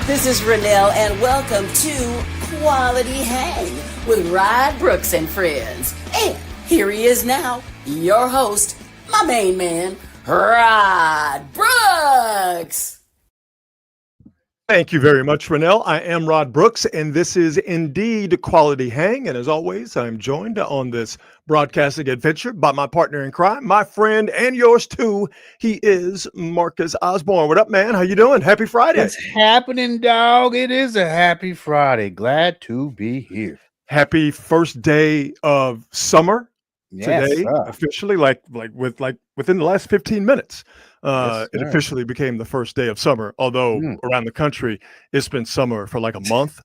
This is Renelle, and welcome to Quality Hang with Rod Brooks and friends. And here he is now, your host, my main man, Rod Brooks. Thank you very much, Renelle. I am Rod Brooks, and this is indeed Quality Hang. And as always, I'm joined on this broadcasting adventure by my partner in crime, my friend, and yours too. He is Marcus Osborne. What up, man? How you doing? Happy Friday. What's happening, dog? It is a happy Friday. Glad to be here. Happy first day of summer Yes, today, sir. officially, within the last 15 minutes. Yes, It sir. officially became the first day of summer, although around the country, it's been summer for like a month,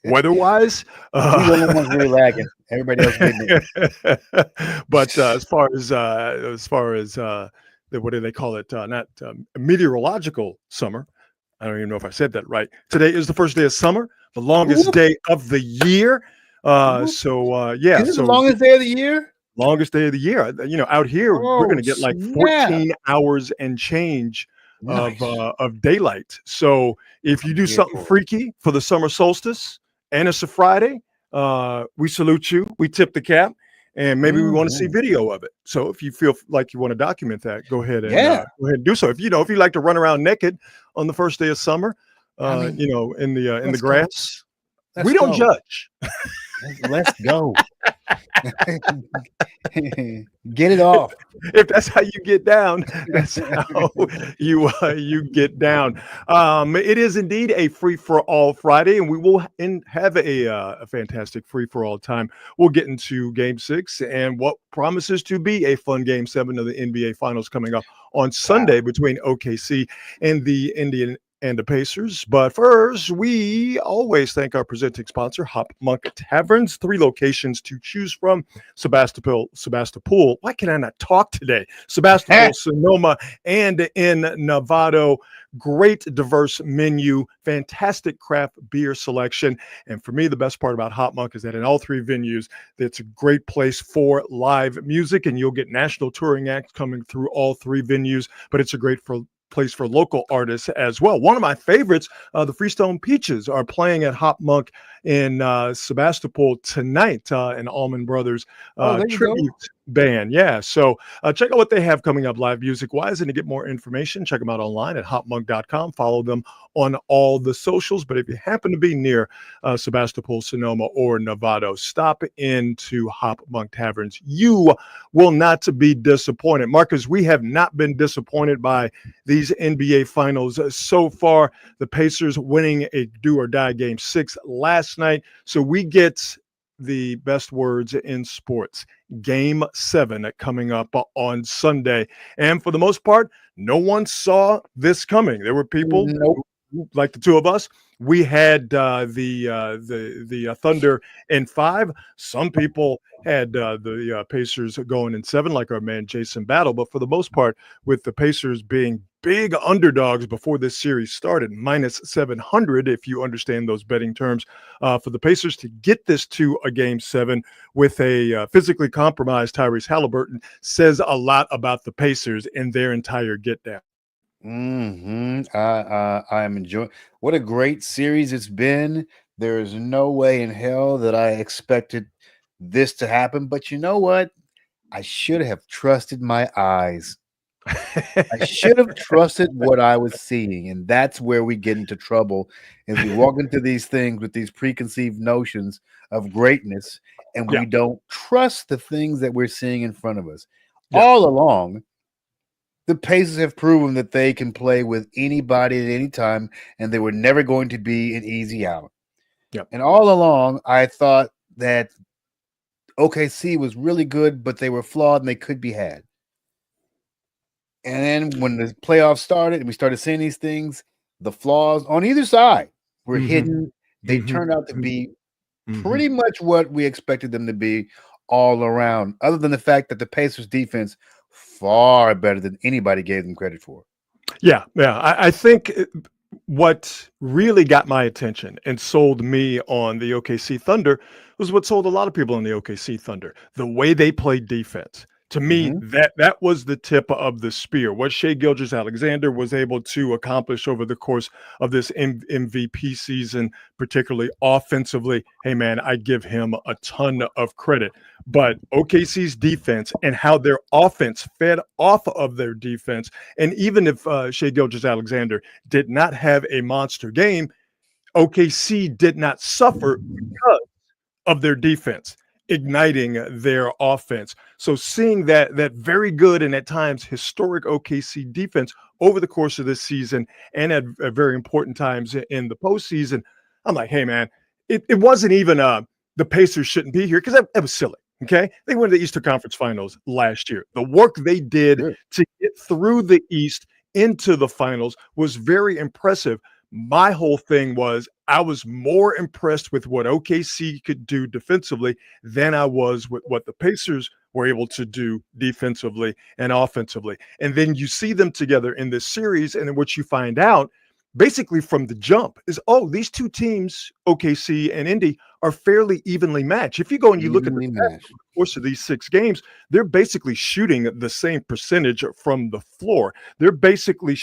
weather-wise. We the only ones really lagging. Everybody else getting it. But as far as what do they call it? Not meteorological summer. I don't even know if I said that right. Today is the first day of summer, the longest day of the year. Yeah. Is it So the longest day of the year? longest day of the year. Out here, we're going to get like snap. 14 hours and change Nice. of daylight. So if you do something freaky for the summer solstice and it's a Friday, we salute you. We tip the cap, and maybe we want to see video of it. So if you feel like you want to document that, go ahead and do so. If you like to run around naked on the first day of summer, in the grass, we don't judge. Let's go. Get it off. If that's how you get down, that's how you get down. It is indeed a free-for-all Friday, and we will have a fantastic free-for-all time. We'll get into Game 6 and what promises to be a fun Game 7 of the NBA Finals coming up on Sunday between OKC and the Pacers. But first, we always thank our presenting sponsor, Hop Monk Taverns. 3 locations to choose from: Sebastopol. Why can I not talk today? Sebastopol, Sonoma, and in Novato. Great diverse menu, fantastic craft beer selection. And for me, the best part about Hop Monk is that in all 3 venues, it's a great place for live music, and you'll get national touring acts coming through all 3 venues, but it's a great place for local artists as well. One of my favorites, the Freestone Peaches, are playing at Hop Monk in Sebastopol tonight, an Allman Brothers tribute band. Yeah, so check out what they have coming up live music-wise, and to get more information, check them out online at hopmonk.com. Follow them on all the socials. But if you happen to be near Sebastopol, Sonoma, or Novato, stop into Hop Monk Taverns. You will not be disappointed. Marcus, we have not been disappointed by these NBA Finals so far. The Pacers winning a do-or-die Game 6 last night. So we get the best words in sports. Game 7 coming up on Sunday. And for the most part, no one saw this coming. There were people like the two of us. We had the Thunder in 5. Some people had the Pacers going in 7, like our man Jason Battle. But for the most part, with the Pacers being big underdogs before this series started, minus 700, if you understand those betting terms, for the Pacers to get this to a Game 7 with a physically compromised Tyrese Halliburton says a lot about the Pacers and their entire get down. I am enjoying. What a great series it's been. There is no way in hell that I expected this to happen. But you know what? I should have trusted my eyes. I should have trusted what I was seeing, and that's where we get into trouble. As we walk into these things with these preconceived notions of greatness, and we don't trust the things that we're seeing in front of us. All along, the Pacers have proven that they can play with anybody at any time, and they were never going to be an easy out. And all along, I thought that OKC was really good, but they were flawed and they could be had. And then when the playoffs started and we started seeing these things, the flaws on either side were hidden. They turned out to be pretty much what we expected them to be all around, other than the fact that the Pacers defense far better than anybody gave them credit for. I think what really got my attention and sold me on the OKC Thunder was what sold a lot of people on the OKC Thunder. The way they played defense. To me, Mhm. that was the tip of the spear. What Shai Gilgeous-Alexander was able to accomplish over the course of this MVP season, particularly offensively, hey man, I give him a ton of credit. But OKC's defense and how their offense fed off of their defense, and even if Shai Gilgeous-Alexander did not have a monster game, OKC did not suffer because of their defense igniting their offense. So seeing that very good and at times historic OKC defense over the course of this season and at very important times in the postseason, I'm like, hey man, it wasn't even the Pacers shouldn't be here because that was silly. Okay, they went to the Eastern Conference Finals last year. The work they did Sure. to get through the East into the finals was very impressive. My whole thing was I was more impressed with what OKC could do defensively than I was with what the Pacers were able to do defensively and offensively. And then you see them together in this series, and then what you find out basically from the jump is, oh, these two teams, OKC and Indy, are fairly evenly matched. If you go and you look at the Evenly matched. course of these 6 games, they're basically shooting the same percentage from the floor. They're basically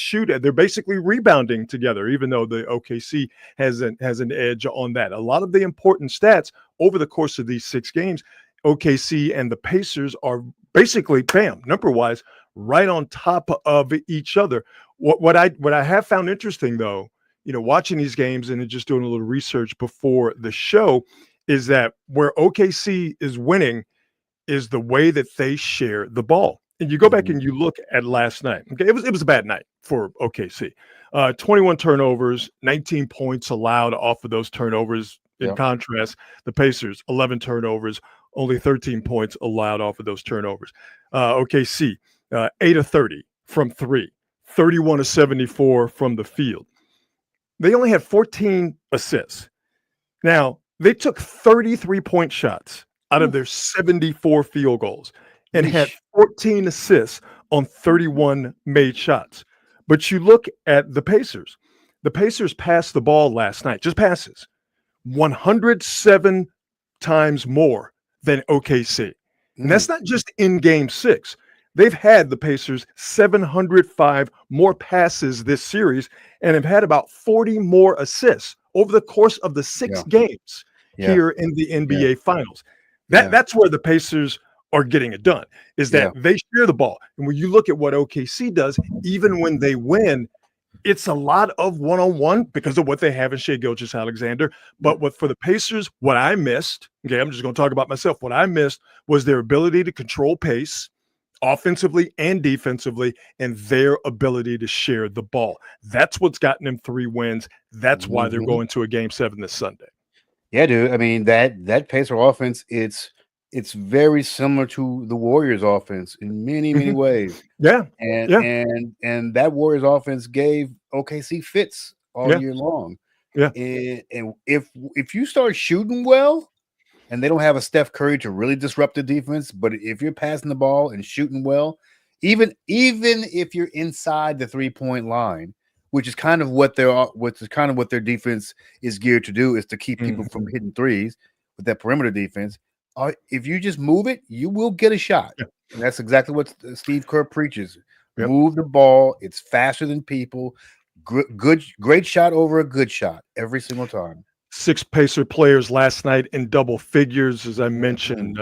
rebounding together, even though the OKC has an edge on that. A lot of the important stats over the course of these 6 games, OKC and the Pacers are basically, bam, number-wise, right on top of each other. What I have found interesting, though, watching these games and just doing a little research before the show, is that where OKC is winning is the way that they share the ball. And you go back and you look at last night. Okay, it was a bad night for OKC. 21 turnovers, 19 points allowed off of those turnovers. In contrast, the Pacers, 11 turnovers, only 13 points allowed off of those turnovers. OKC, 8 of 30 from 3, 31 of 74 from the field. They only had 14 assists. Now, they took 33-point shots out of their 74 field goals and had 14 assists on 31 made shots. But you look at the Pacers. The Pacers passed the ball last night, just passes, 107 times more than OKC. And that's not just in game 6. They've had, the Pacers, 705 more passes this series and have had about 40 more assists over the course of the 6 games here in the NBA Finals. That's where the Pacers are getting it done, is that they share the ball. And when you look at what OKC does, even when they win, it's a lot of one-on-one because of what they have in Shai Gilgeous-Alexander. But for the Pacers, what I missed, okay, I'm just going to talk about myself. What I missed was their ability to control pace, offensively and defensively, and their ability to share the ball. That's what's gotten them 3 wins. That's why they're going to a game 7 this Sunday. Yeah, dude. I mean, that Pacer offense, it's very similar to the Warriors offense in many ways. And that Warriors offense gave OKC fits all year long. And if you start shooting well, and they don't have a Steph Curry to really disrupt the defense, but if you're passing the ball and shooting well, even if you're inside the 3-point line, which is kind of what their defense is geared to do, is to keep people from hitting threes with that perimeter defense. If you just move it, you will get a shot. And that's exactly what Steve Kerr preaches. Move the ball. It's faster than people. Great shot over a good shot every single time. 6 Pacer players last night in double figures. As I mentioned,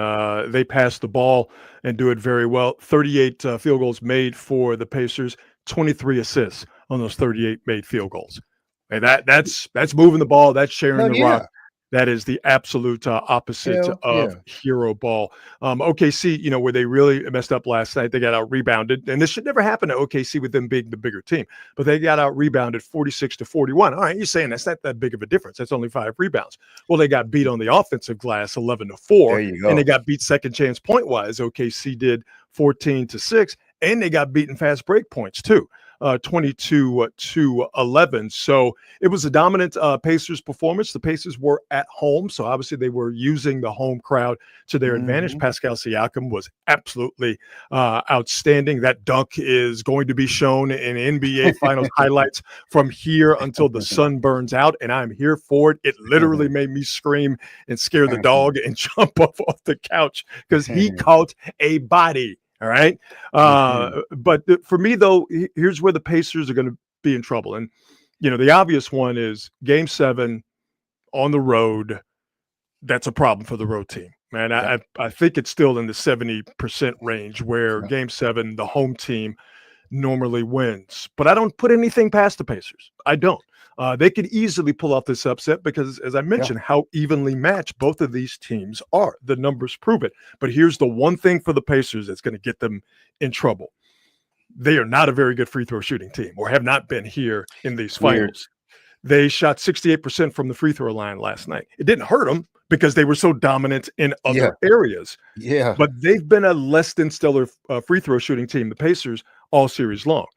they pass the ball and do it very well. 38 field goals made for the Pacers, 23 assists on those 38 made field goals. Hey, that's moving the ball. That's sharing the rock. That is the absolute opposite of hero ball. OKC, where they really messed up last night, they got out rebounded, and this should never happen to OKC with them being the bigger team, but they got out rebounded 46-41. All right, you're saying that's not that big of a difference. That's only 5 rebounds. Well, they got beat on the offensive glass 11-4, and they got beat second chance point wise. OKC did 14-6, and they got beaten fast break points too. 22-11. So it was a dominant Pacers performance. The Pacers were at home, so obviously they were using the home crowd to their advantage. Pascal Siakam was absolutely outstanding. That dunk is going to be shown in NBA Finals highlights from here until the sun burns out, and I'm here for it. It literally made me scream and scare the dog and jump off the couch because he caught a body. All right. Mhm. But for me, though, here's where the Pacers are going to be in trouble. And, the obvious one is game 7 on the road. That's a problem for the road team, man. Yep. I think it's still in the 70% range where Yep. game 7, the home team normally wins. But I don't put anything past the Pacers. I don't. They could easily pull off this upset because, as I Yeah. mentioned, how evenly matched both of these teams are. The numbers prove it. But here's the one thing for the Pacers that's going to get them in trouble. They are not a very good free throw shooting team, or have not been here in these Weird. finals. They shot 68% from the free throw line last night. It didn't hurt them because they were so dominant in Yeah. other areas. Yeah. But they've been a less than stellar free throw shooting team, the Pacers, all series long.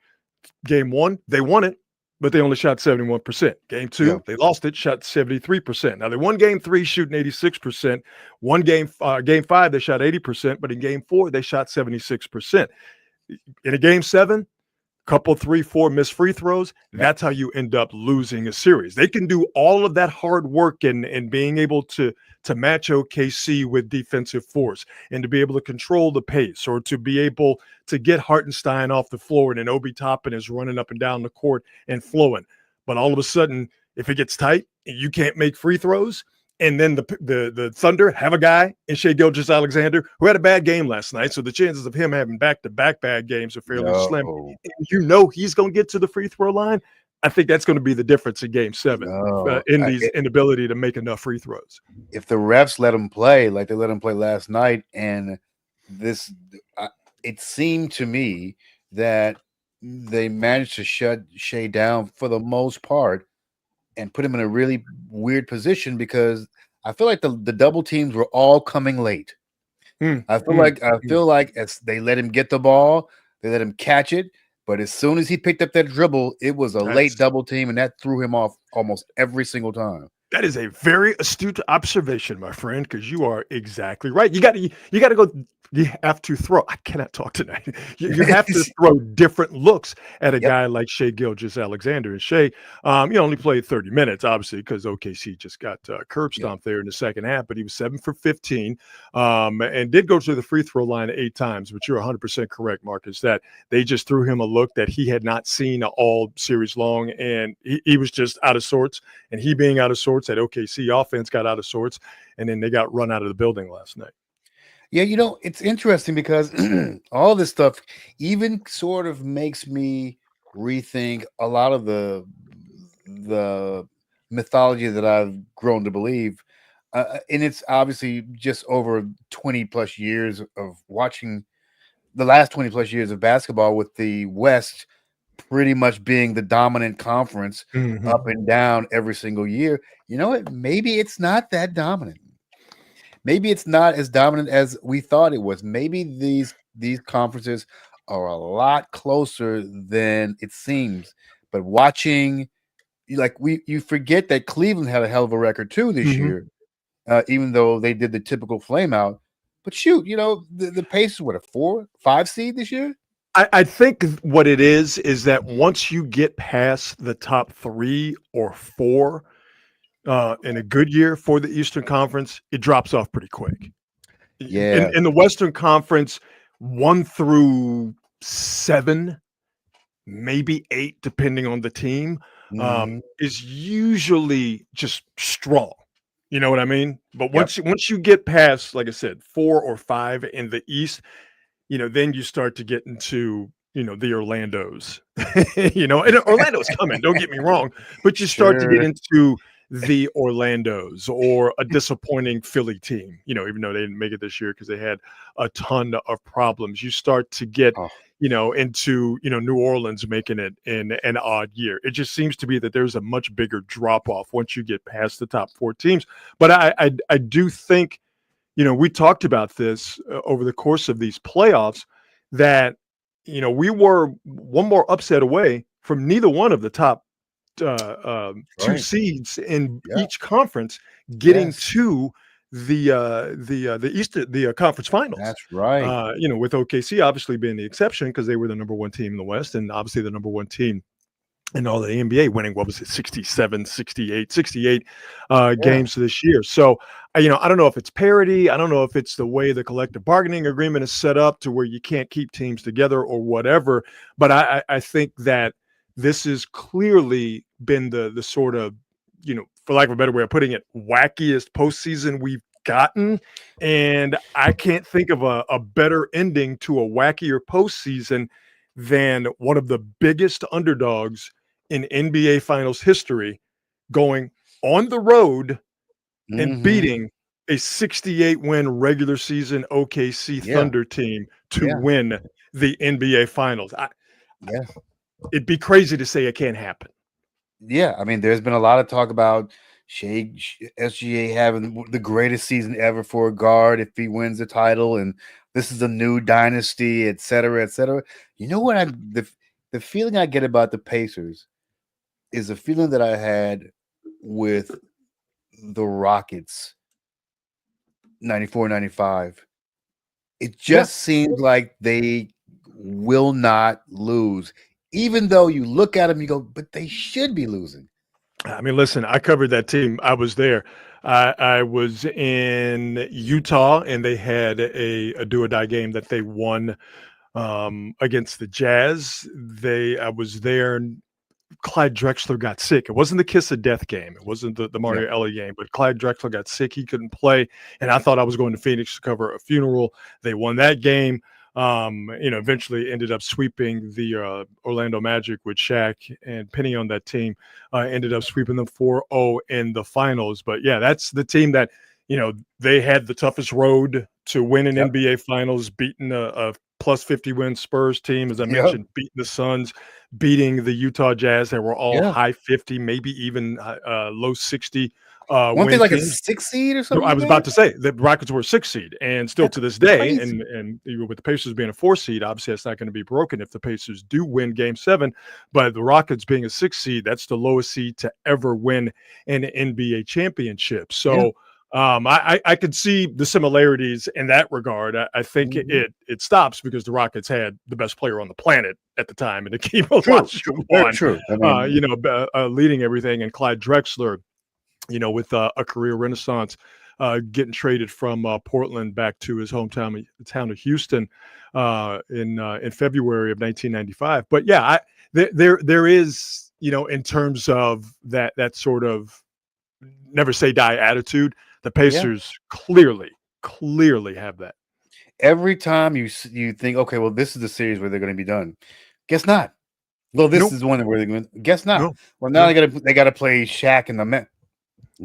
Game 1, they won it, but they only shot 71%. Game 2, Yeah. they lost it, shot 73%. Now, they won game 3 shooting 86%. One game 5, they shot 80%, but in game 4, they shot 76%. In a game 7, couple 3, 4 missed free throws, that's how you end up losing a series. They can do all of that hard work and being able to match OKC with defensive force and to be able to control the pace, or to be able to get Hartenstein off the floor and then Obi Toppin is running up and down the court and flowing. But all of a sudden, if it gets tight and you can't make free throws, and then the Thunder have a guy in Shai Gilgeous-Alexander who had a bad game last night, so the chances of him having back-to-back bad games are fairly slim. No. And he's going to get to the free throw line. I think that's going to be the difference in game 7 No. in these inability to make enough free throws. If the refs let him play like they let him play last night, and this, it seemed to me that they managed to shut Shai down for the most part and put him in a really weird position, because I feel like the double teams were all coming late. I feel like as they let him get the ball, they let him catch it, but as soon as he picked up that dribble, it was a late double team, and that threw him off almost every single time. That is a very astute observation, my friend, because you are exactly right. You got to go. You have to throw. I cannot talk tonight. You have to throw different looks at a guy like Shai Gilgeous-Alexander. And Shai, only played 30 minutes, obviously, because OKC just got curb stomped there in the second half. But he was 7 for 15, and did go to the free throw line 8 times. But you're 100% correct, Marcus, that they just threw him a look that he had not seen all series long, and he was just out of sorts. And he being out of sorts, that OKC offense got out of sorts, and then they got run out of the building last night. Yeah, it's interesting because all this stuff even sort of makes me rethink a lot of the mythology that I've grown to believe. And it's obviously just over 20 plus years of watching, the last 20 plus years of basketball, with the West pretty much being the dominant conference up and down every single year. You know what? Maybe it's not that dominant. Maybe it's not as dominant as we thought it was. Maybe these conferences are a lot closer than it seems. But watching, you forget that Cleveland had a hell of a record too this year, even though they did the typical flame out. But shoot, the Pacers, what, a 4-5 seed this year? I think what it is that once you get past the top 3 or 4 in a good year for the Eastern Conference, it drops off pretty quick. Yeah. In the Western Conference, 1 through 7, maybe 8, depending on the team, is usually just strong. You know what I mean? But once you get past, like I said, 4 or 5 in the East, then you start to get into, the Orlandos, and Orlando's coming, don't get me wrong, but you start to get into the Orlandos or a disappointing Philly team, even though they didn't make it this year because they had a ton of problems. You start to get, into, New Orleans making it in an odd year. It just seems to be that there's a much bigger drop off once you get past the top 4 teams. But I do think, we talked about this over the course of these playoffs, that, we were one more upset away from neither one of the top 2 seeds in each conference getting to the East, the conference finals. That's right. With OKC obviously being the exception because they were the number 1 team in the West and obviously the number 1 team and all the NBA winning, what was it, 67, 68 Yeah. games this year. So, I don't know if it's parity. I don't know if it's the way the collective bargaining agreement is set up to where you can't keep teams together or whatever. But I think that this has clearly been the sort of, for lack of a better way of putting it, wackiest postseason we've gotten. And I can't think of a better ending to a wackier postseason than one of the biggest underdogs in NBA Finals history going on the road and beating a 68 win regular season OKC Thunder team to win the NBA Finals. It'd be crazy to say it can't happen. Yeah, I mean, there's been a lot of talk about SGA having the greatest season ever for a guard if he wins the title, and this is a new dynasty, et cetera, et cetera. You know what? The feeling I get about the Pacers is a feeling that I had with the Rockets 94, 95. It just seems like they will not lose, even though you look at them, you go, but they should be losing. I mean, listen, I covered that team. I was there. I was in Utah, and they had a do-or-die game that they won against the Jazz. I was there, and Clyde Drexler got sick. It wasn't the kiss of death game. It wasn't the Mario Ellie game, but Clyde Drexler got sick. He couldn't play, and I thought I was going to Phoenix to cover a funeral. They won that game. Eventually ended up sweeping the Orlando Magic with Shaq and Penny on that team. Ended up sweeping them 4-0 in the finals. But yeah, that's the team that, they had the toughest road to win an NBA Finals, beating a plus 50 win Spurs team, as I mentioned, beating the Suns, beating the Utah Jazz. They were all high 50, maybe even low 60. Weren't they like a 6 seed or something? I was about to say the Rockets were a 6 seed, and still to this day, and with the Pacers being a 4 seed, obviously that's not going to be broken if the Pacers do win Game 7. But the Rockets being a 6 seed, that's the lowest seed to ever win an NBA championship. So I could see the similarities in that regard. I think it stops because the Rockets had the best player on the planet at the time, and Hakeem Olajuwon, true. I mean, leading everything, and Clyde Drexler, with a career renaissance, getting traded from Portland back to his town of Houston in February of 1995. But yeah, there is, in terms of that sort of never say die attitude, the Pacers clearly have that. Every time you think, okay, well, this is the series where they're going to be done. Guess not. Well, this is one where they're going to guess not. Well, now they got to play Shaq and the Met.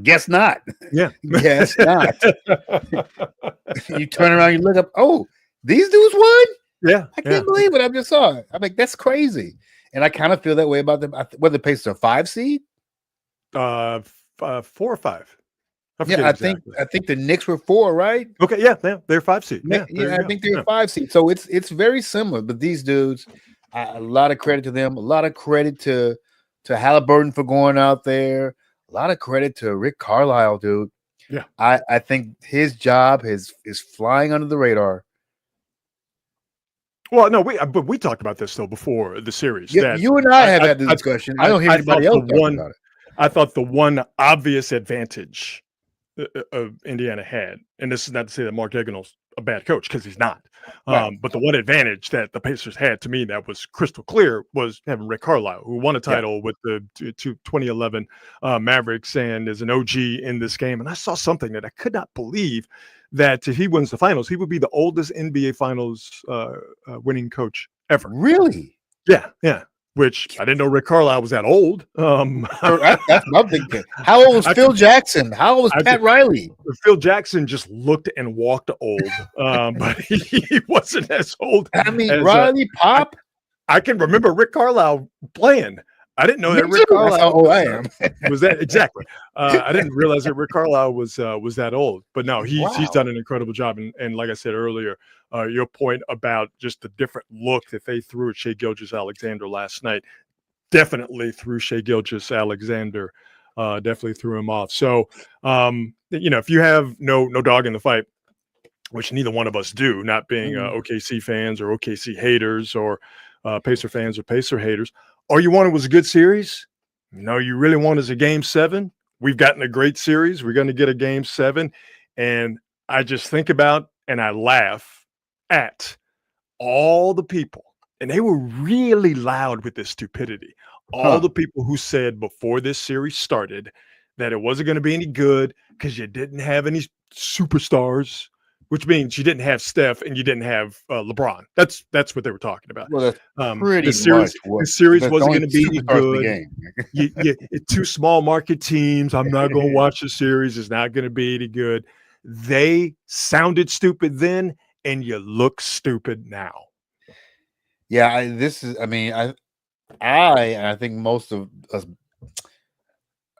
Guess not. Yeah. Guess not. You turn around, you look up. Oh, these dudes won? Yeah. I can't believe what I just saw. I'm like, that's crazy. And I kind of feel that way about them. Whether the Pacers are 5 seed? 4 or 5. I think the Knicks were 4, right? Okay, yeah, they're 5 seed. I think they're 5 seed. So it's very similar. But these dudes, a lot of credit to them. A lot of credit to Halliburton for going out there. A lot of credit to Rick Carlisle, dude. Yeah, I think his job is flying under the radar. Well, no, we talked about this though before the series. Yeah, you and I have had the discussion. I don't hear anybody else talking about it. I thought the one obvious advantage Indiana had, and this is not to say that Mark Daigneault's a bad coach, because he's not. Right. But the one advantage that the Pacers had, to me, that was crystal clear, was having Rick Carlisle, who won a title with the 2011 Mavericks and is an OG in this game. And I saw something that I could not believe, that if he wins the finals, he would be the oldest NBA Finals winning coach ever. Really? Yeah. Which I didn't know Rick Carlisle was that old. That's my big thing. How old was Phil Jackson? How old was Pat Riley? Phil Jackson just looked and walked old, but he wasn't as old. I mean, Riley, Pop. I can remember Rick Carlisle playing. I didn't know that Rick Carlisle was that exactly. I didn't realize that Rick Carlisle was that old. But no, he's done an incredible job. And like I said earlier, your point about just the different look that they threw at Shai Gilgeous-Alexander last night definitely threw Shai Gilgeous-Alexander, definitely threw him off. So, if you have no dog in the fight, which neither one of us do, not being OKC fans or OKC haters or Pacer fans or Pacer haters, all you wanted was a good series. No, you really want is a game 7. We've gotten a great series. We're going to get a game 7. And I just think about and I laugh at all the people, and they were really loud with this stupidity. All the people who said before this series started that it wasn't going to be any good because you didn't have any superstars, which means you didn't have Steph and you didn't have LeBron. That's what they were talking about. Well, that's pretty the series, much the series that's wasn't the going to be only any superstars in the good. game. It's 2 small market teams. I'm not going to watch the series. It's not going to be any good. They sounded stupid then, and you look stupid now. Yeah, I think most of us,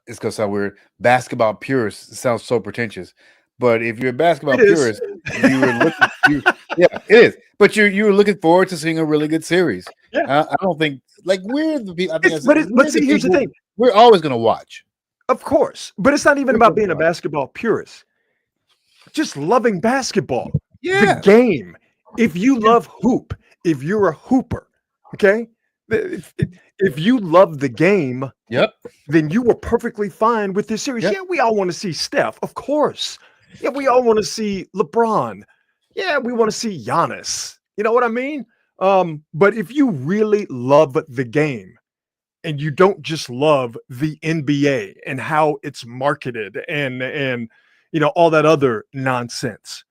it's going to sound weird. Basketball purists sounds so pretentious, but if you're a basketball purist, you were looking. Yeah, it is. But you were looking forward to seeing a really good series. Yeah, I don't think we're the people. But see, here's the thing: we're always going to watch, of course. But it's not even about being a basketball purist. Just loving basketball, the game. If you love hoop, if you're a hooper, okay. If you love the game, then you were perfectly fine with this series. Yeah, we all want to see Steph, of course. Yeah, we all want to see LeBron. Yeah, we want to see Giannis. You know what I mean? But if you really love the game and you don't just love the NBA and how it's marketed and all that other nonsense,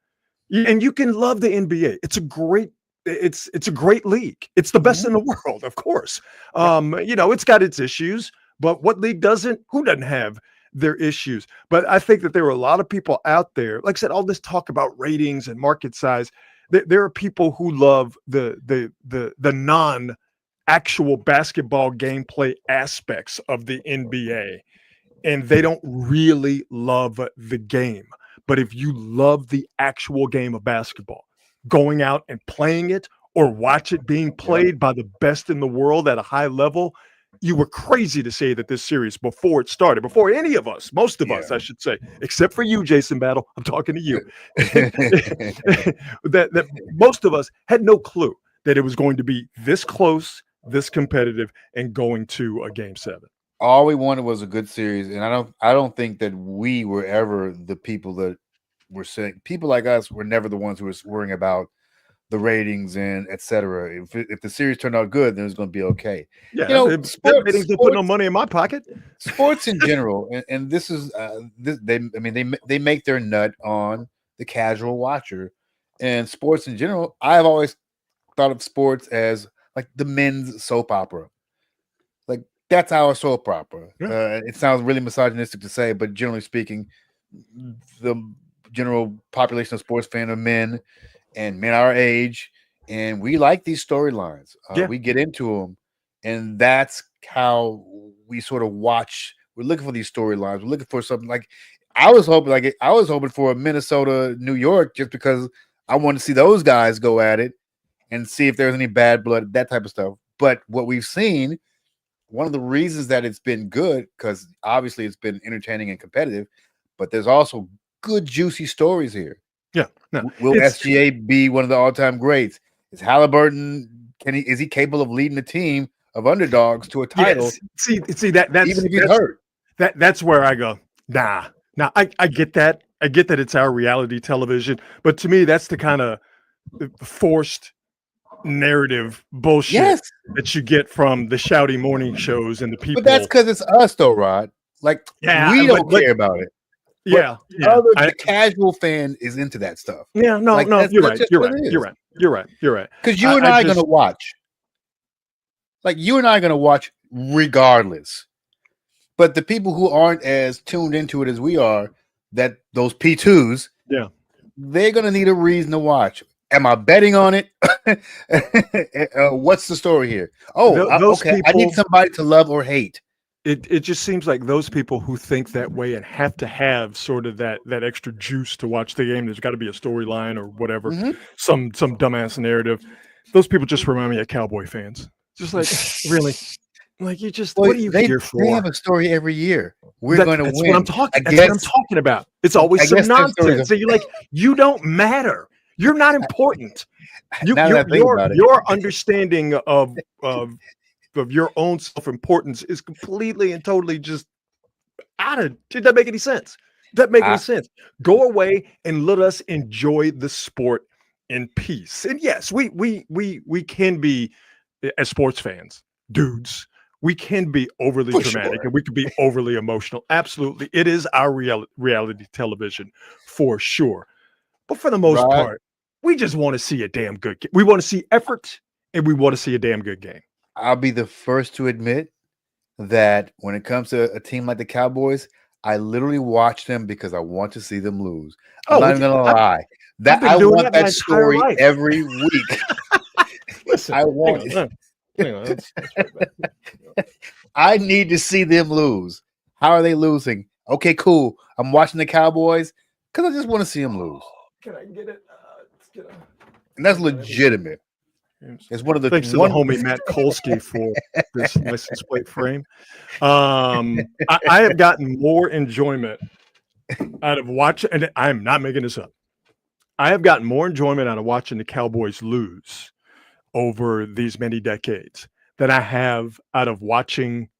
and you can love the NBA. It's a great league. It's the best in the world, of course. It's got its issues, but what league doesn't? Who doesn't have their issues? But I think that there are a lot of people out there, like I said, all this talk about ratings and market size. There are people who love the non-actual basketball gameplay aspects of the NBA, and they don't really love the game. But if you love the actual game of basketball, going out and playing it or watch it being played by the best in the world at a high level, you were crazy to say that this series before it started, before any of us, most of us, I should say, except for you, Jason Battle, I'm talking to you, that most of us had no clue that it was going to be this close, this competitive, and going to a game 7. All we wanted was a good series, and I don't think that we were ever the people that were saying. People like us were never the ones who were worrying about the ratings and etc. If the series turned out good, then it was going to be okay. Yeah, ratings didn't put no money in my pocket. Sports in general, and this is they make their nut on the casual watcher, and sports in general. I've always thought of sports as like the men's soap opera. Like that's our soap opera. It sounds really misogynistic to say, but generally speaking, the general population of sports fan are men, and men our age, and we like these storylines. We get into them, and that's how we sort of watch. We're looking for these storylines. We're looking for something like I was hoping for a Minnesota, New York, just because I wanted to see those guys go at it and see if there's any bad blood, that type of stuff. But what we've seen, one of the reasons that it's been good, because obviously it's been entertaining and competitive, but there's also good, juicy stories here. Yeah. No, will SGA be one of the all-time greats? Is Halliburton, is he capable of leading a team of underdogs to a title? Yes. See that's even if he's hurt. That's where I go, nah. Now I get that. I get that it's our reality television, but to me, that's the kind of forced narrative bullshit that you get from the shouty morning shows and the people. But that's because it's us, though, Rod. Like we don't care about it. The casual fan is into that stuff. Yeah, no, you're right. You're right. Because you and I are going to watch. Like you and I are going to watch regardless. But the people who aren't as tuned into it as we are, that those P2s, they're going to need a reason to watch. Am I betting on it? What's the story here? Okay. I need somebody to love or hate. It just seems like those people who think that way and have to have sort of that extra juice to watch the game. There's got to be a storyline or whatever, some dumbass narrative. Those people just remind me of Cowboy fans. Just like really, like you just what are you here for? They have a story every year. We're going to win. That's what I'm talking about. It's always some nonsense. So you're like, you don't matter. You're not important. Your understanding of of your own self-importance is completely and totally just it doesn't make any sense. Doesn't make any sense. Go away and let us enjoy the sport in peace. And yes, we can be, as sports fans, dudes, we can be overly dramatic and we can be overly emotional. Absolutely. It is our reality television for sure. But for the most part, we just want to see a damn good game. We want to see effort and we want to see a damn good game. I'll be the first to admit that when it comes to a team like the Cowboys, I literally watch them because I want to see them lose. I'm not even gonna lie. I want that story every week. Listen, I want it. I need to see them lose. How are they losing? Okay, cool. I'm watching the Cowboys because I just want to see them lose. Can I get it? And that's legitimate. It's one of the thanks to the homie Matt Kolsky for this license plate frame. I have gotten more enjoyment out of watching, and I'm not making this up. I have gotten more enjoyment out of watching the Cowboys lose over these many decades than I have out of watching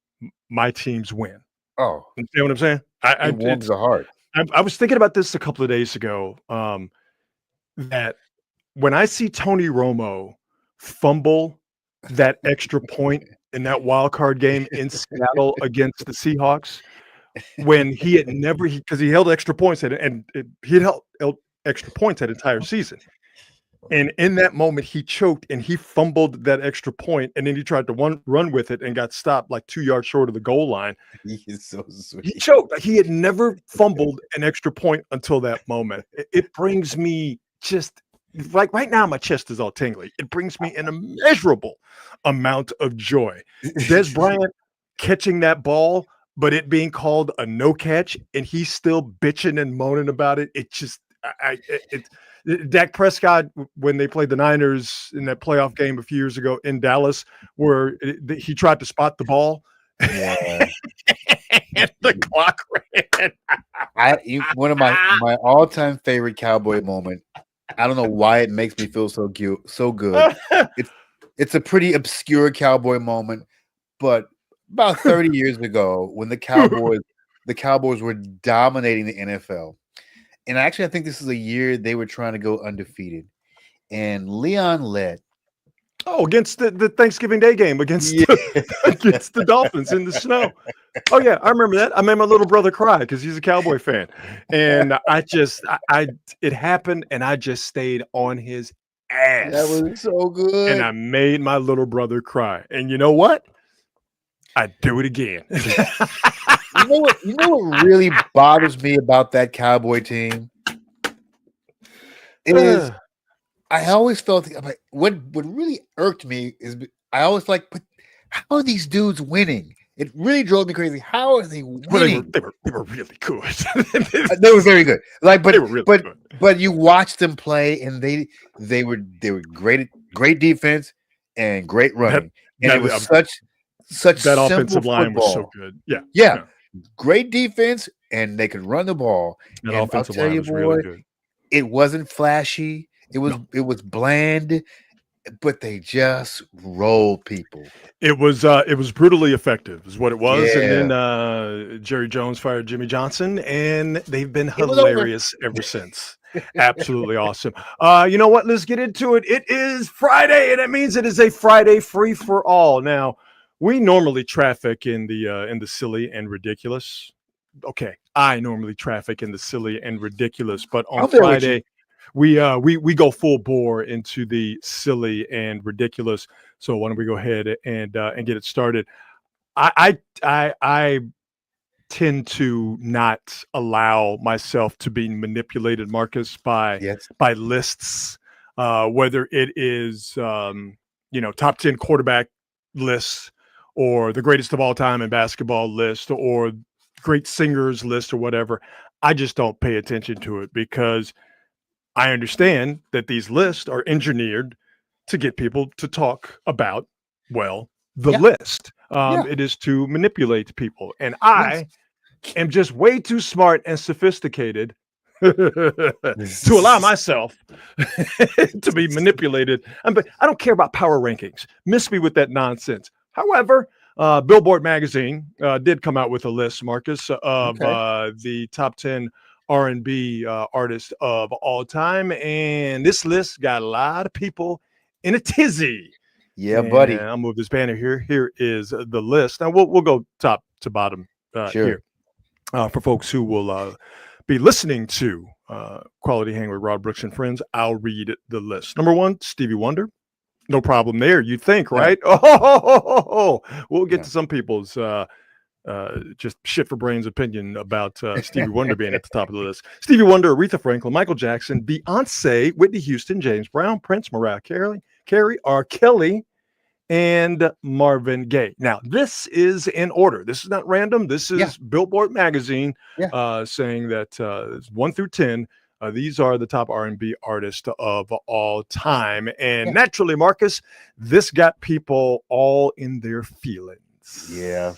my teams win. Oh, you know what I'm saying? It warms the heart. I was thinking about this a couple of days ago. That when I see Tony Romo fumble that extra point in that wild card game in Seattle against the Seahawks, when he had never, because he held extra points and he had held extra points that entire season. And in that moment, he choked and he fumbled that extra point, and then he tried to run with it and got stopped like 2 yards short of the goal line. He is so sweet. He choked. He had never fumbled an extra point until that moment. It brings me just like right now, my chest is all tingly. It brings me an immeasurable amount of joy. Des Bryant catching that ball, but it being called a no catch, and he's still bitching and moaning about it. It just, Dak Prescott, when they played the Niners in that playoff game a few years ago in Dallas, where he tried to spot the ball. Yeah. And the clock ran. One of my all-time favorite Cowboy moment. I don't know why it makes me feel so good. It's a pretty obscure Cowboy moment, but about 30 years ago, when the Cowboys were dominating the NFL, and actually I think this is a year they were trying to go undefeated, and Leon led. Oh, against the Thanksgiving Day game against the Dolphins in the snow. Oh yeah, I remember that. I made my little brother cry because he's a Cowboy fan, and it happened, and I just stayed on his ass. That was so good, and I made my little brother cry. And you know what? I'd do it again. You know what really bothers me about that Cowboy team is I always felt what really irked me is I always but how are these dudes winning? It really drove me crazy. How are they winning? Well, they were really good. They were very good. They were really good. But you watch them play, and they were great defense and great running. It was such that offensive line football. Was so good. Yeah. Great defense, and they could run the ball. That offensive line was really good. It wasn't flashy. It was bland, but they just rolled people. It was brutally effective, is what it was. Yeah. And then Jerry Jones fired Jimmy Johnson, and they've been hilarious ever since. Absolutely awesome. You know what? Let's get into it. It is Friday, and it means it is a Friday free for all. Now, we normally traffic in the silly and ridiculous. Okay, I normally traffic in the silly and ridiculous, but on Friday we go full bore into the silly and ridiculous. So why don't we go ahead and get it started? I tend to not allow myself to be manipulated, Marcus, by lists, whether it is top 10 quarterback lists, or the greatest of all time in basketball list, or great singers list, or whatever. I just don't pay attention to it because I understand that these lists are engineered to get people to talk about, the list. It is to manipulate people. And I am just way too smart and sophisticated to allow myself to be manipulated. But I don't care about power rankings. Miss me with that nonsense. However, Billboard magazine did come out with a list, Marcus, of the top 10 R&B artists of all time, and this list got a lot of people in a tizzy. Yeah, buddy. I'll move this banner here. Here is the list. Now we'll go top to bottom here for folks who will be listening to Quality Hang with Rod Brooks and Friends. I'll read the list. Number 1, Stevie Wonder. No problem there. You think, right? Oh, we'll get to some people's just shit for brains opinion about Stevie Wonder being at the top of the list. Stevie Wonder, Aretha Franklin, Michael Jackson, Beyonce, Whitney Houston, James Brown, Prince, Mariah Carey, R. Kelly, and Marvin Gaye. Now, this is in order. This is not random. This is Billboard magazine saying that 1 through 10, these are the top R&B artists of all time. And naturally, Marcus, this got people all in their feelings. Yeah,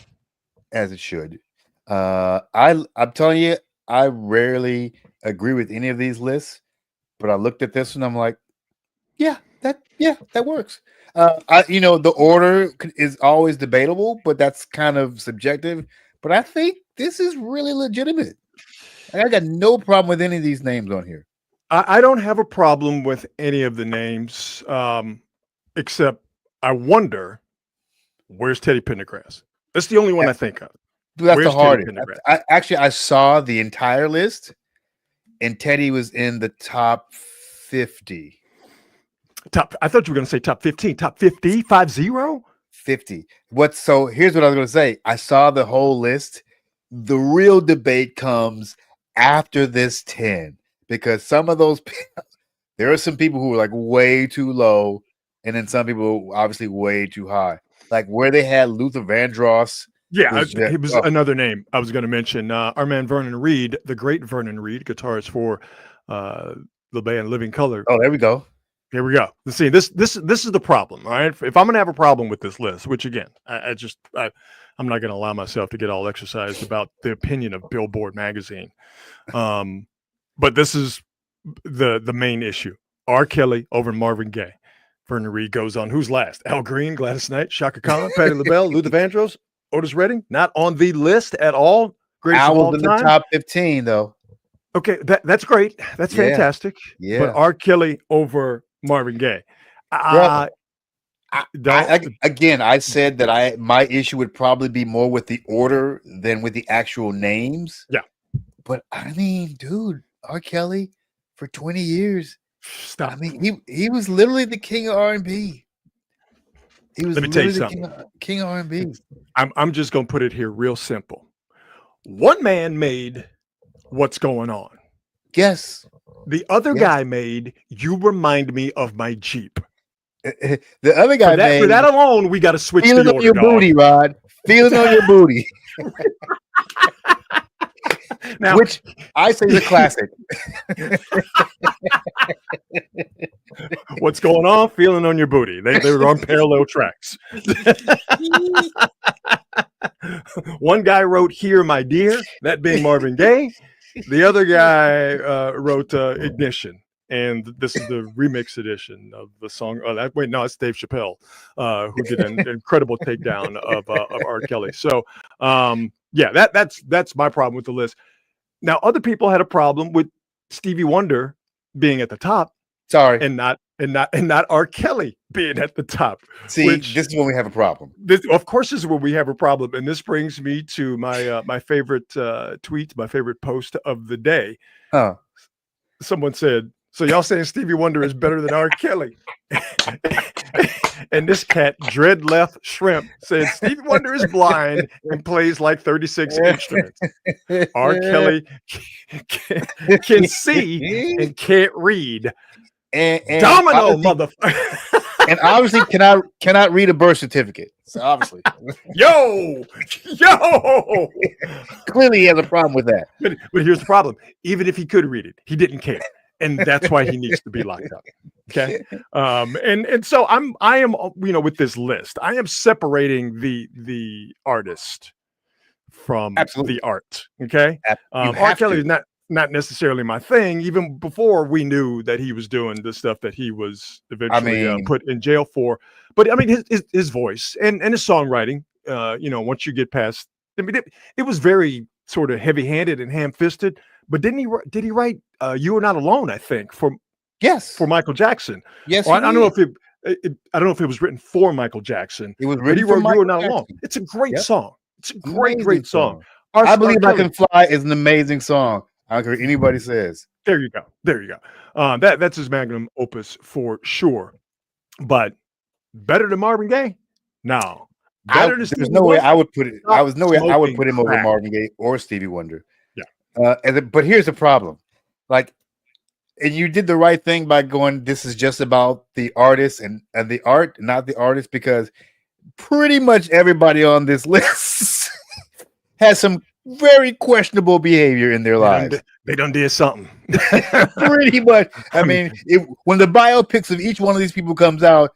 as it should. I'm telling you, I rarely agree with any of these lists, but I looked at this and I'm like, that works. The order is always debatable, but that's kind of subjective. But I think this is really legitimate. I got no problem with any of these names on here. I don't have a problem with any of the names, except I wonder, where's Teddy Pendergrass? That's the only one I think of. That's where's the hardest. I saw the entire list, and Teddy was in the top 50. I thought you were going to say top 15. Top 50? 50? 50. So here's what I was going to say. I saw the whole list. The real debate comes after this 10, because some of those there are some people who are like way too low, and then some people obviously way too high. Like where they had Luther Vandross. Yeah, he was another name I was going to mention. Our man Vernon Reid, the great Vernon Reid, guitarist for the band Living Colour. Oh, there we go. Here we go. Let's see. This is the problem. All right. If I'm going to have a problem with this list, which again, I'm not going to allow myself to get all exercised about the opinion of Billboard magazine. But this is the main issue. R. Kelly over Marvin Gaye. Vernon Reid goes on. Who's last? Al Green, Gladys Knight, Shaka Khan, Patti LaBelle, Luther Vandross, Otis Redding. Not on the list at all. Greatest of all time. In the top 15 though. Okay, that's great. That's fantastic. Yeah. But R. Kelly over Marvin Gaye. I said that my issue would probably be more with the order than with the actual names. Yeah. But I mean, dude, R. Kelly for 20 years. Stop. I mean, he was literally the king of R&B. He was. Let me tell you something. King of R&B. I'm just gonna put it here real simple. One man made What's Going On. Yes. The other guy made You Remind Me of My Jeep. The other guy for that alone, we got to switch Feeling the order, on your booty, Rod. Feeling on your booty. Now, which I say is a classic. What's Going On? Feeling on Your Booty. They were on parallel tracks. One guy wrote Here, My Dear, that being Marvin Gaye. The other guy wrote Ignition. And this is the remix edition of the song. It's Dave Chappelle, who did an incredible takedown of R. Kelly. So, that's my problem with the list. Now, other people had a problem with Stevie Wonder being at the top. Sorry, and not R. Kelly being at the top. See, this is when we have a problem. Of course, this is when we have a problem, and this brings me to my my favorite tweet, my favorite post of the day. Someone said, "So y'all saying Stevie Wonder is better than R. Kelly?" And this cat, Dread Left Shrimp, said Stevie Wonder is blind and plays like 36 instruments. R. Kelly can see and can't read. And Domino, motherfucker. And obviously cannot read a birth certificate. So obviously. Yo. Clearly he has a problem with that. But here's the problem. Even if he could read it, he didn't care. And that's why he needs to be locked up. Okay. And so I am with this list, I am separating the artist from the art. Okay. R. Kelly is not necessarily my thing, even before we knew that he was doing the stuff that he was eventually put in jail for. But I mean, his voice and his songwriting, once you get past, I mean, it was very sort of heavy-handed and ham-fisted. But did he write "You Are Not Alone"? I think for Michael Jackson. Yes, I don't know if I don't know if it was written for Michael Jackson. It was written for "You Are Not Alone." It's a great song. It's a great song. I Believe I Can Fly is an amazing song. I don't care what anybody says. There you go. That's his magnum opus for sure. But better than Marvin Gaye? No. There's no way I would put it. I was no way I would put him over Marvin Gaye or Stevie Wonder. Yeah. But here's the problem. Like, and you did the right thing by going, this is just about the artist and the art, not the artist, because pretty much everybody on this list has some very questionable behavior in their lives. They done did something. Pretty much. I mean, when the biopics of each one of these people comes out,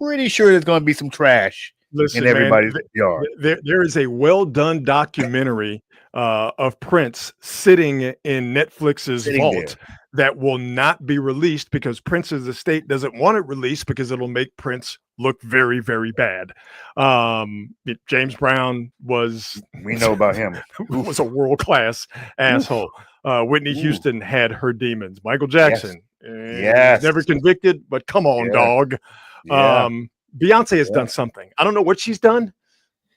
pretty sure there's going to be some trash in everybody's yard. There is a well-done documentary of Prince sitting in Netflix's vault that will not be released because Prince's estate doesn't want it released because it'll make Prince look very, very bad. James Brown we know about him, was a world-class asshole. Whitney Houston had her demons. Michael Jackson, never convicted, but come on, dog. Yeah. Beyonce has done something. I don't know what she's done,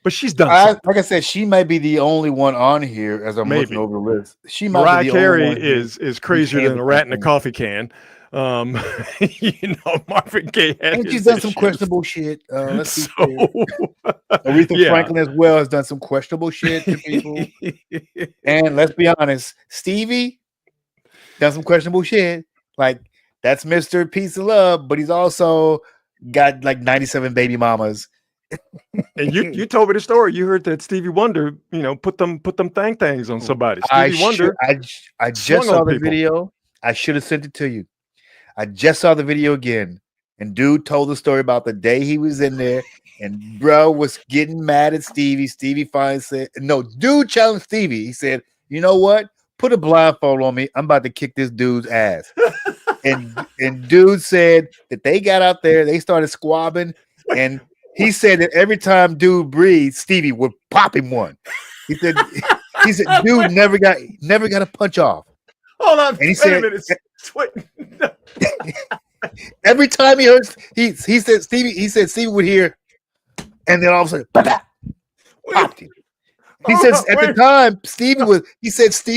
but she's done something. Like I said, she might be the only one on here as I'm looking over the list. She might Mariah be the Carey only one is crazier than a rat in a coffee can. Marvin Gaye had and she's done some questionable shit. Let's Aretha Franklin as well has done some questionable shit to people. And let's be honest, Stevie done some questionable shit. Like, that's Mr. Peace and Love, but he's also got like 97 baby mamas. And you told me the story. You heard that Stevie Wonder, put them things on somebody. Stevie Wonder. I just saw the video. I should have sent it to you. I just saw the video again, and dude told the story about the day he was in there, and bro was getting mad at Stevie. Stevie finally said, "No, dude challenged Stevie." He said, "You know what? Put a blindfold on me. I'm about to kick this dude's ass." and dude said that they got out there, they started squabbing, and he said that every time dude breathed, Stevie would pop him one. He said, dude never got a punch off. Hold on, and he said, wait. No. Every time he heard, he said Stevie would hear, and then all of a sudden, popped him. He said at the time, Stevie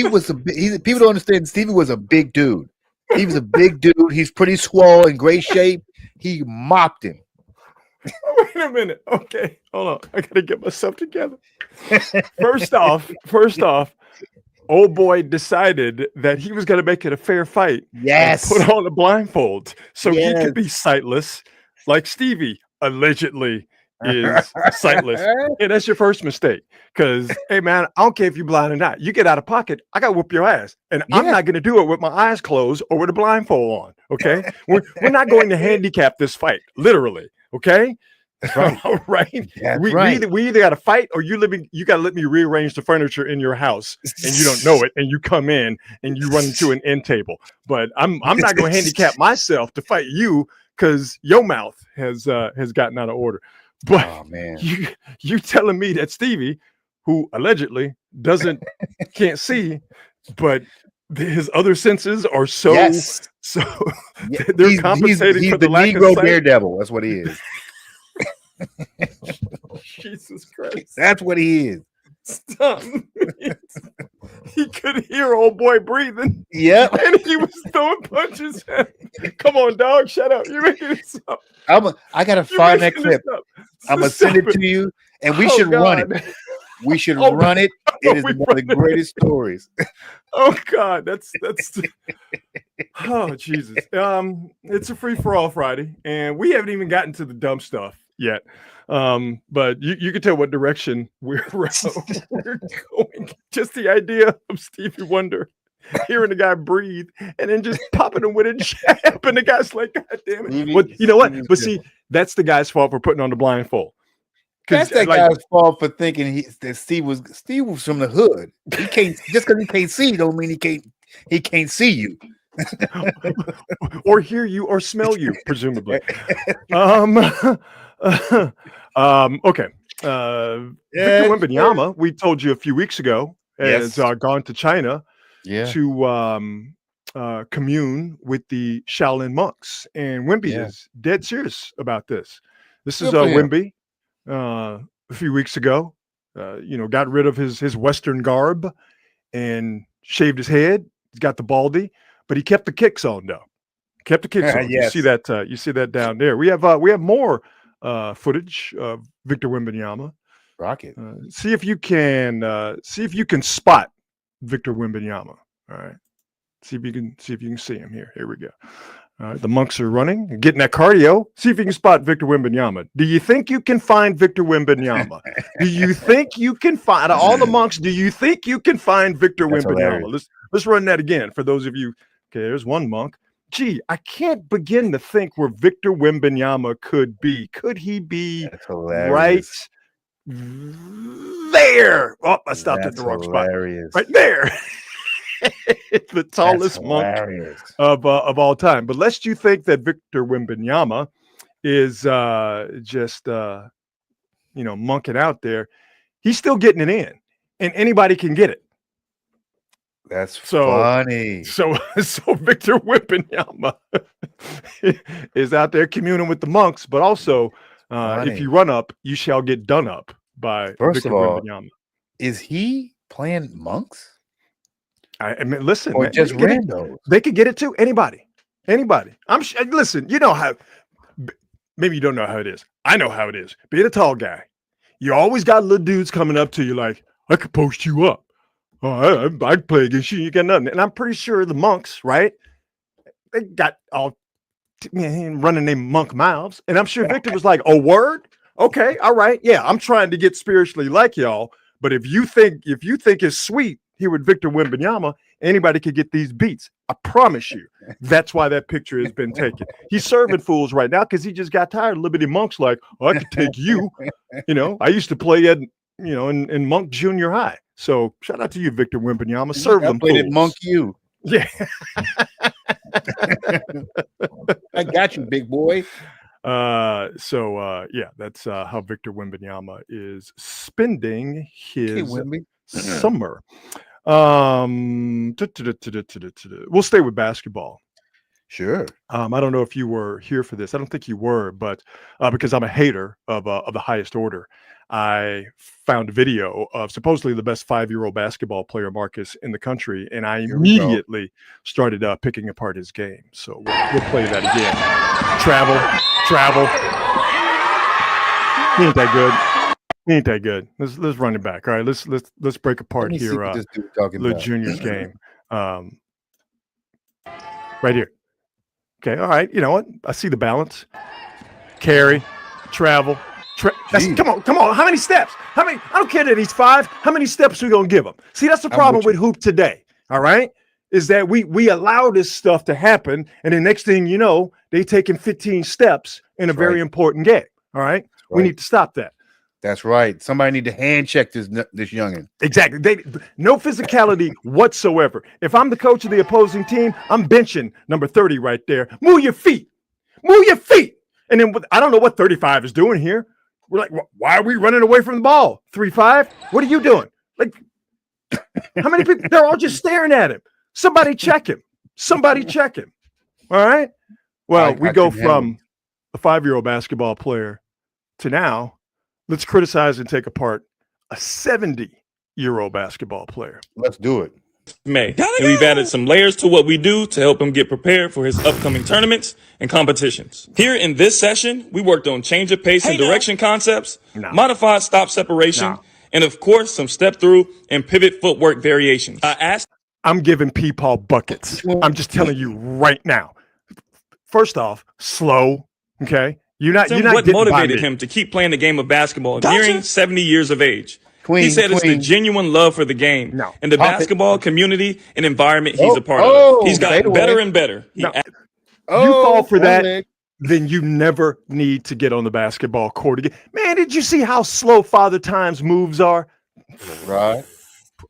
was a big, people don't understand, Stevie was a big dude. He was a big dude. He's pretty swole, in great shape. He mopped him. Wait a minute. Okay, hold on. I gotta get myself together. First off, old boy decided that he was gonna make it a fair fight. Yes. Put on a blindfold so he could be sightless, like Stevie allegedly is sightless. And that's your first mistake. Because, hey man, I don't care if you're blind or not. You get out of pocket, I gotta whoop your ass. And I'm not gonna do it with my eyes closed or with a blindfold on. Okay. We're not going to handicap this fight, literally. Okay. Right. All right. We either got to fight or you got to let me rearrange the furniture in your house and you don't know it. And you come in and you run into an end table. But I'm not going to handicap myself to fight you because your mouth has gotten out of order. But you telling me that Stevie, who allegedly can't see, but his other senses are so they're compensating he's for the lack Negro of sight. Daredevil. That's what he is. Jesus Christ. That's what he is. Stop. He could hear old boy breathing. Yep. And he was throwing punches at him. Come on, dog. Shut up. You're making this up. I gotta find that clip. I'm gonna send it to you, and we should run it. We should run it. It is one of the greatest stories. Oh God, that's oh Jesus. It's a free-for-all Friday, and we haven't even gotten to the dumb stuff yet. But you can tell what direction we're going. Just the idea of Stevie Wonder hearing the guy breathe and then just popping him with a jab, and the guy's like, God damn it. But you know what? But see, that's the guy's fault for putting on the blindfold. That's that guy's fault for thinking that Steve was from the hood. He can't, just because he can't see don't mean he can't he can't see you. or hear you or smell you, presumably. Okay. Victor Wembanyama, we told you a few weeks ago, has gone to China to commune with the Shaolin monks. And Wemby is dead serious about this. This is Wemby a few weeks ago, got rid of his Western garb and shaved his head. He's got the baldy, but he kept the kicks on though. Kept the kicks on. You see that? You see that down there. We have more footage of Victor Wembanyama. Rocket. See if you can spot Victor Wembanyama. All right. See if you can see him here. Here we go. All right. The monks are running, getting that cardio. See if you can spot Victor Wembanyama. Do you think you can find Victor Wembanyama? Do you think you can find all the monks? Do you think you can find Victor Wembanyama? Let's run that again for those of you. Okay, there's one monk. Gee, I can't begin to think where Victor Wembanyama could be. Could he be right there? Oh, I stopped at the wrong spot. Right there. The tallest monk of all time. But lest you think that Victor Wembanyama is just monking out there, he's still getting it in, and anybody can get it. That's funny. So Victor Wembanyama is out there communing with the monks, but also if you run up, you shall get done up by Victor Wembanyama. Is he playing monks? I mean, listen, or man, just randos. They could get it too. Anybody. Listen, you know how. Maybe you don't know how it is. I know how it is. Being a tall guy, you always got little dudes coming up to you like, I could post you up. Oh, I'd play against you. You got nothing. And I'm pretty sure the monks, right? They got all running their monk mouths. And I'm sure Victor was like, "Oh, word? Okay, all right. Yeah, I'm trying to get spiritually like y'all. But if you think it's sweet here with Victor Wembanyama, anybody could get these beats. I promise you. That's why that picture has been taken. He's serving fools right now because he just got tired of Liberty monks like, oh, I could take you. I used to play at in Monk Junior High. So shout out to you, Victor Wembanyama. Serve them fools. At Monk U. Yeah. I got you, big boy. That's how Victor Wembanyama is spending his summer. We'll stay with basketball. Sure. I don't know if you were here for this. I don't think you were, but because I'm a hater of the highest order, I found a video of supposedly the best 5-year-old basketball player, Marcus, in the country, and I immediately started picking apart his game. So we'll play that again. Travel. He ain't that good. Let's run it back. All right, let's break apart here. Lil Junior's game. Right here. Okay. All right. You know what? I see the balance. Carry, travel. Come on. How many steps? I don't care that he's 5. How many steps are we gonna give him? See, that's the problem with hoop today. All right, is that we allow this stuff to happen, and the next thing you know, they taking 15 steps in a very important game. All right, we need to stop that. That's right. Somebody need to hand check this youngin. Exactly. No physicality whatsoever. If I'm the coach of the opposing team, I'm benching number 30 right there. Move your feet. And then I don't know what 35 is doing here. We're like, why are we running away from the ball? 3-5. What are you doing? Like, how many people? They're all just staring at him. Somebody check him. All right. Well, we go from a 5-year-old basketball player to now. Let's criticize and take apart a 70-year-old basketball player. Let's do it. And we've added some layers to what we do to help him get prepared for his upcoming tournaments and competitions. Here in this session, we worked on change of pace and direction concepts, modified stop separation, and of course, some step through and pivot footwork variations. I'm giving P-Paul buckets. I'm just telling you right now. First off, slow, okay? You're not what motivated him to keep playing the game of basketball nearing 70 years of age. He said it's the genuine love for the game and the basketball community and environment he's a part of. He's gotten better and better. You fall for that, then you never need to get on the basketball court again. Man, did you see how slow Father Time's moves are? Right.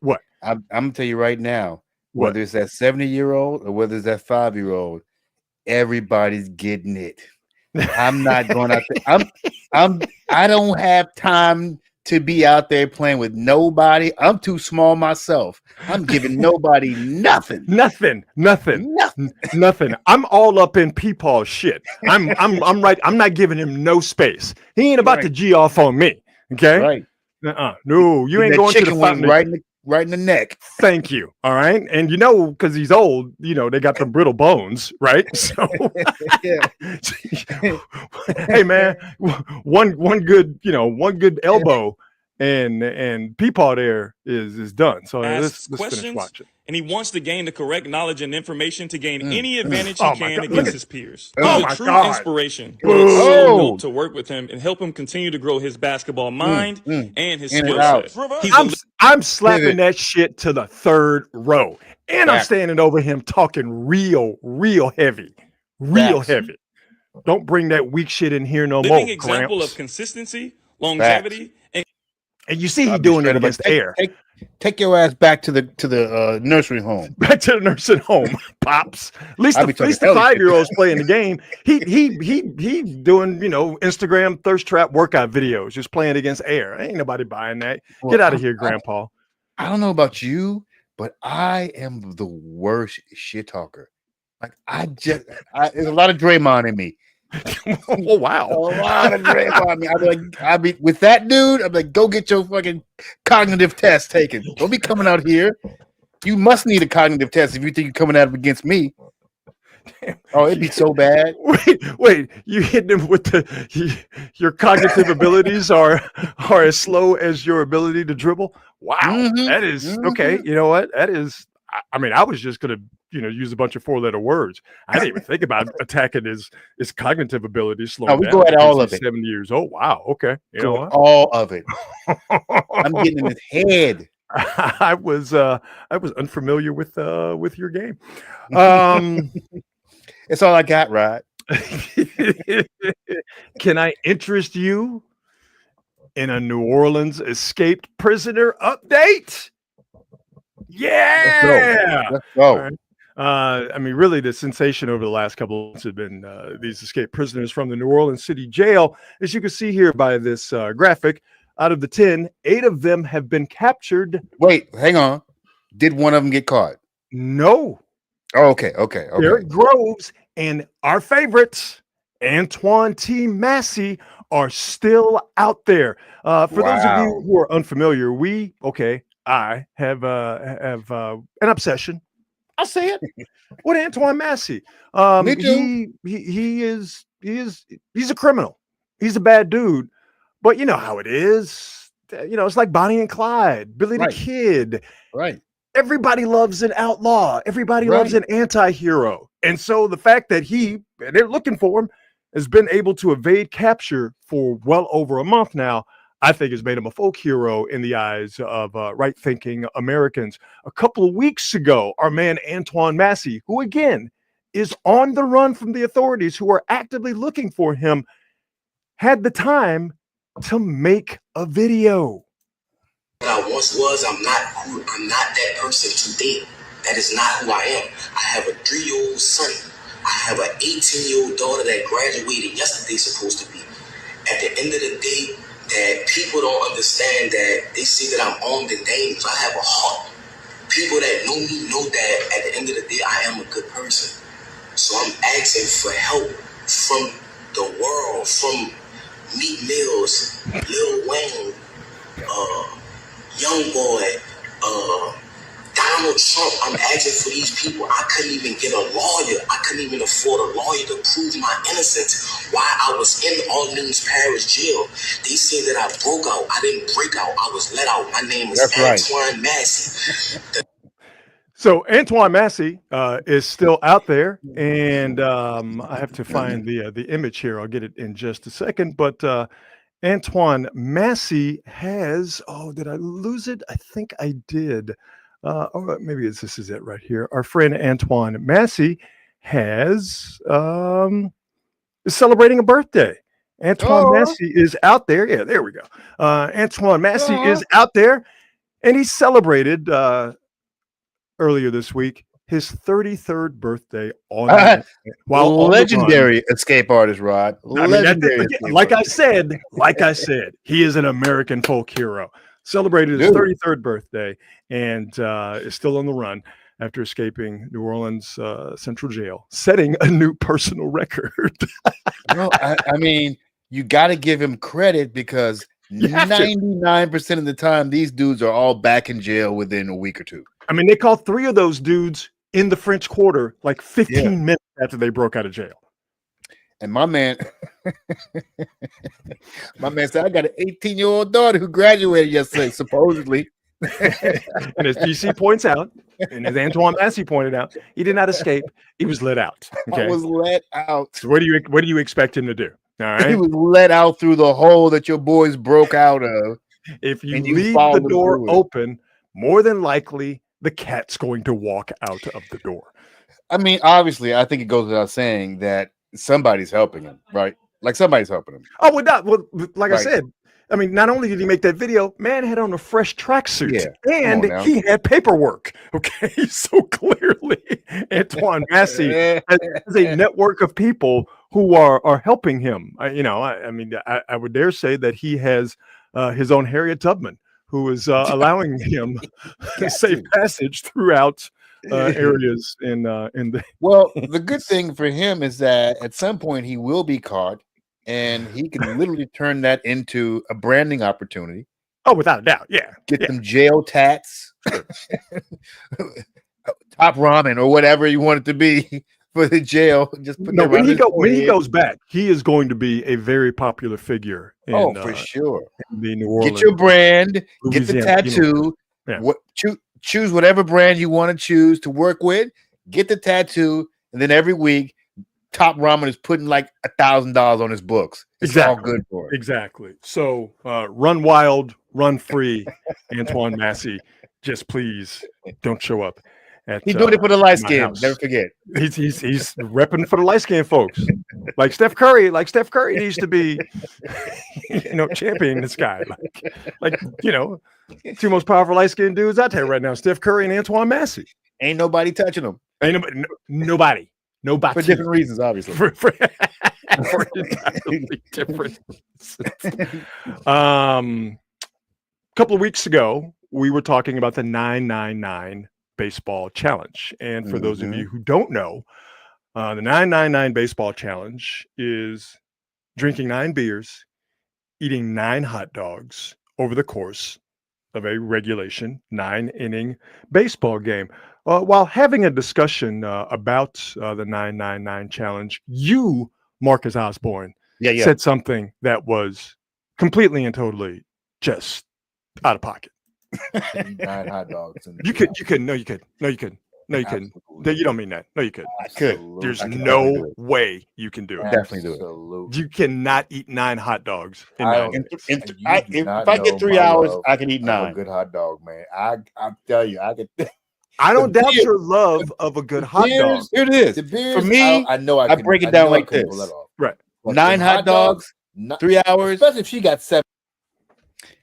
What? I'm going to tell you right now, whether it's that 70-year-old or whether it's that 5-year-old, everybody's getting it. I'm not going out there. I don't have time to be out there playing with nobody. I'm too small myself. I'm giving nobody nothing. Nothing. I'm all up in Peepaw's shit. I'm right. I'm not giving him no space. He ain't about to G off on me. Okay. Right. No, you ain't going to the fountain. Right in the neck. Thank you. All right. And because he's old, they got the brittle bones, right? So hey man, one good elbow and Peepaw there is done. So let's finish watching. And he wants to gain the correct knowledge and information to gain any advantage he can against his peers. Oh He's my a true God. inspiration. It's so dope to work with him and help him continue to grow his basketball mind and his skill set. I'm slapping that shit to the third row. And I'm standing over him talking real heavy. Heavy. Don't bring that weak shit in here no more. Living example of consistency, longevity, and you see he doing it against air. Take your ass back to the nursery home. Back to the nursing home, pops. At least the 5-year-old's playing the game. He doing Instagram thirst trap workout videos, just playing against air. Ain't nobody buying that. Get out of here, Grandpa. I don't know about you, but I am the worst shit talker. Like there's a lot of Draymond in me. Oh wow, a lot of Draymond. I'd be with that dude. I'm like, go get your fucking cognitive test taken. Don't be coming out here. You must need a cognitive test if you think you're coming out against me. Oh, it'd be so bad. Wait, you hitting him with your cognitive abilities are as slow as your ability to dribble? Wow, that is okay. You know what? That is. I mean, I was just gonna use a bunch of 4-letter words. I didn't even think about attacking his cognitive abilities. No, we go at all of it. 70 years old. Wow. Okay. You know what? All of it. I'm getting in his head. I was unfamiliar with your game. It's all I got, Rod. Can I interest you in a New Orleans escaped prisoner update? Yeah. Let's go. Right. I mean, really, the sensation over the last couple of months have been these escaped prisoners from the New Orleans City Jail. As you can see here by this graphic, out of the 10, 8 of them have been captured. Wait, hang on. Did one of them get caught? No. Oh, okay. Derek Groves and our favorites, Antoine T. Massey, are still out there. For those of you who are unfamiliar, I have an obsession. I'll say it with Antoine Massey. Me too. He's a criminal. He's a bad dude. But you know how it is. It's like Bonnie and Clyde, Billy the Kid. Right. Everybody loves an outlaw. Everybody loves an anti-hero. And so the fact that they're looking for him, has been able to evade capture for well over a month now, I think has made him a folk hero in the eyes of right-thinking Americans. A couple of weeks ago, our man Antoine Massey, who again is on the run from the authorities who are actively looking for him, had the time to make a video. What I once was, I'm not that person today. That is not who I am. I have a 3-year-old son. I have an 18-year-old daughter that graduated yesterday, supposed to be. At the end of the day, that people don't understand that they see that I'm armed and dangerous. I have a heart. People that know me know that at the end of the day, I am a good person. So I'm asking for help from the world, from Meek Mills, Lil Wayne, Young Boy, Donald Trump. I'm asking for these people. I couldn't even get a lawyer. I couldn't even afford a lawyer to prove my innocence while I was in Orleans Parish Jail. They said that I broke out. I didn't break out. I was let out. My name is Antoine Massey. So Antoine Massey is still out there, and I have to find the image here. I'll get it in just a second. But Antoine Massey has, did I lose it? I think I did. Maybe this is it right here. Our friend Antoine Massey is celebrating a birthday. Antoine Massey is out there. Yeah, there we go. Antoine Massey is out there, and he celebrated earlier this week his 33rd birthday on while legendary escape artist, Rod. I mean, Legendary. like I said, he is an American folk hero. Celebrated his 33rd birthday and is still on the run after escaping New Orleans Central Jail, setting a new personal record. No, I mean, you got to give him credit because 99% of the time, these dudes are all back in jail within a week or two. I mean, they caught 3 of those dudes in the French Quarter like 15 minutes after they broke out of jail. And my man said, I got an 18-year-old daughter who graduated yesterday, supposedly. And as DC points out, and as Antoine Massey pointed out, he did not escape. He was let out. Okay? I was let out. So what do you expect him to do? All right. He was let out through the hole that your boys broke out of. If you leave the door open, more than likely the cat's going to walk out of the door. I mean, obviously, I think it goes without saying that somebody's helping him, right? Like somebody's helping him. Oh, like I said, I mean, not only did he make that video, man had on a fresh tracksuit and he had paperwork. Okay, so clearly Antoine Massey has a network of people who are helping him. I would dare say that he has his own Harriet Tubman, who is allowing him safe passage throughout areas in the. Well, the good thing for him is that at some point he will be caught, and he can literally turn that into a branding opportunity. Oh, without a doubt, yeah. Get them jail tats, top ramen, or whatever you want it to be for the jail. Just put when he goes back, he is going to be a very popular figure. For sure. In the New Orleans, get your brand, Louisiana, get the tattoo. Choose whatever brand you want to choose to work with. Get the tattoo, and then every week, Top Ramen is putting like $1,000 on his books. It's all good for it. Exactly. So run wild, run free, Antoine Massey. Just please don't show up. He's doing it for the light skin. Never forget. He's repping for the light skin folks. Like Steph Curry needs to be, championing this guy. Like 2 most powerful light skinned dudes out there right now: Steph Curry and Antoine Massey. Ain't nobody touching them. Ain't nobody. For different reasons, obviously. For entirely different reasons. A couple of weeks ago, we were talking about the 999 baseball challenge. And for those of you who don't know, the 999 baseball challenge is drinking 9 beers, eating 9 hot dogs over the course of a regulation 9-inning baseball game. While having a discussion about the 999 challenge, you, Marcus Osborne, said something that was completely and totally just out of pocket. 9 hot dogs. You could. No, you couldn't. You don't mean that. No, you could. I could. There's no way you can do it. Definitely do it. You cannot eat 9 hot dogs. If I get 3 hours, I can eat 9. A good hot dog, man. I tell you, I could. I don't doubt your love of a good hot dog. Here it is. The beers, for me, I know I break it down like this. Right. 9 hot dogs, 3 hours. Especially if she got 7.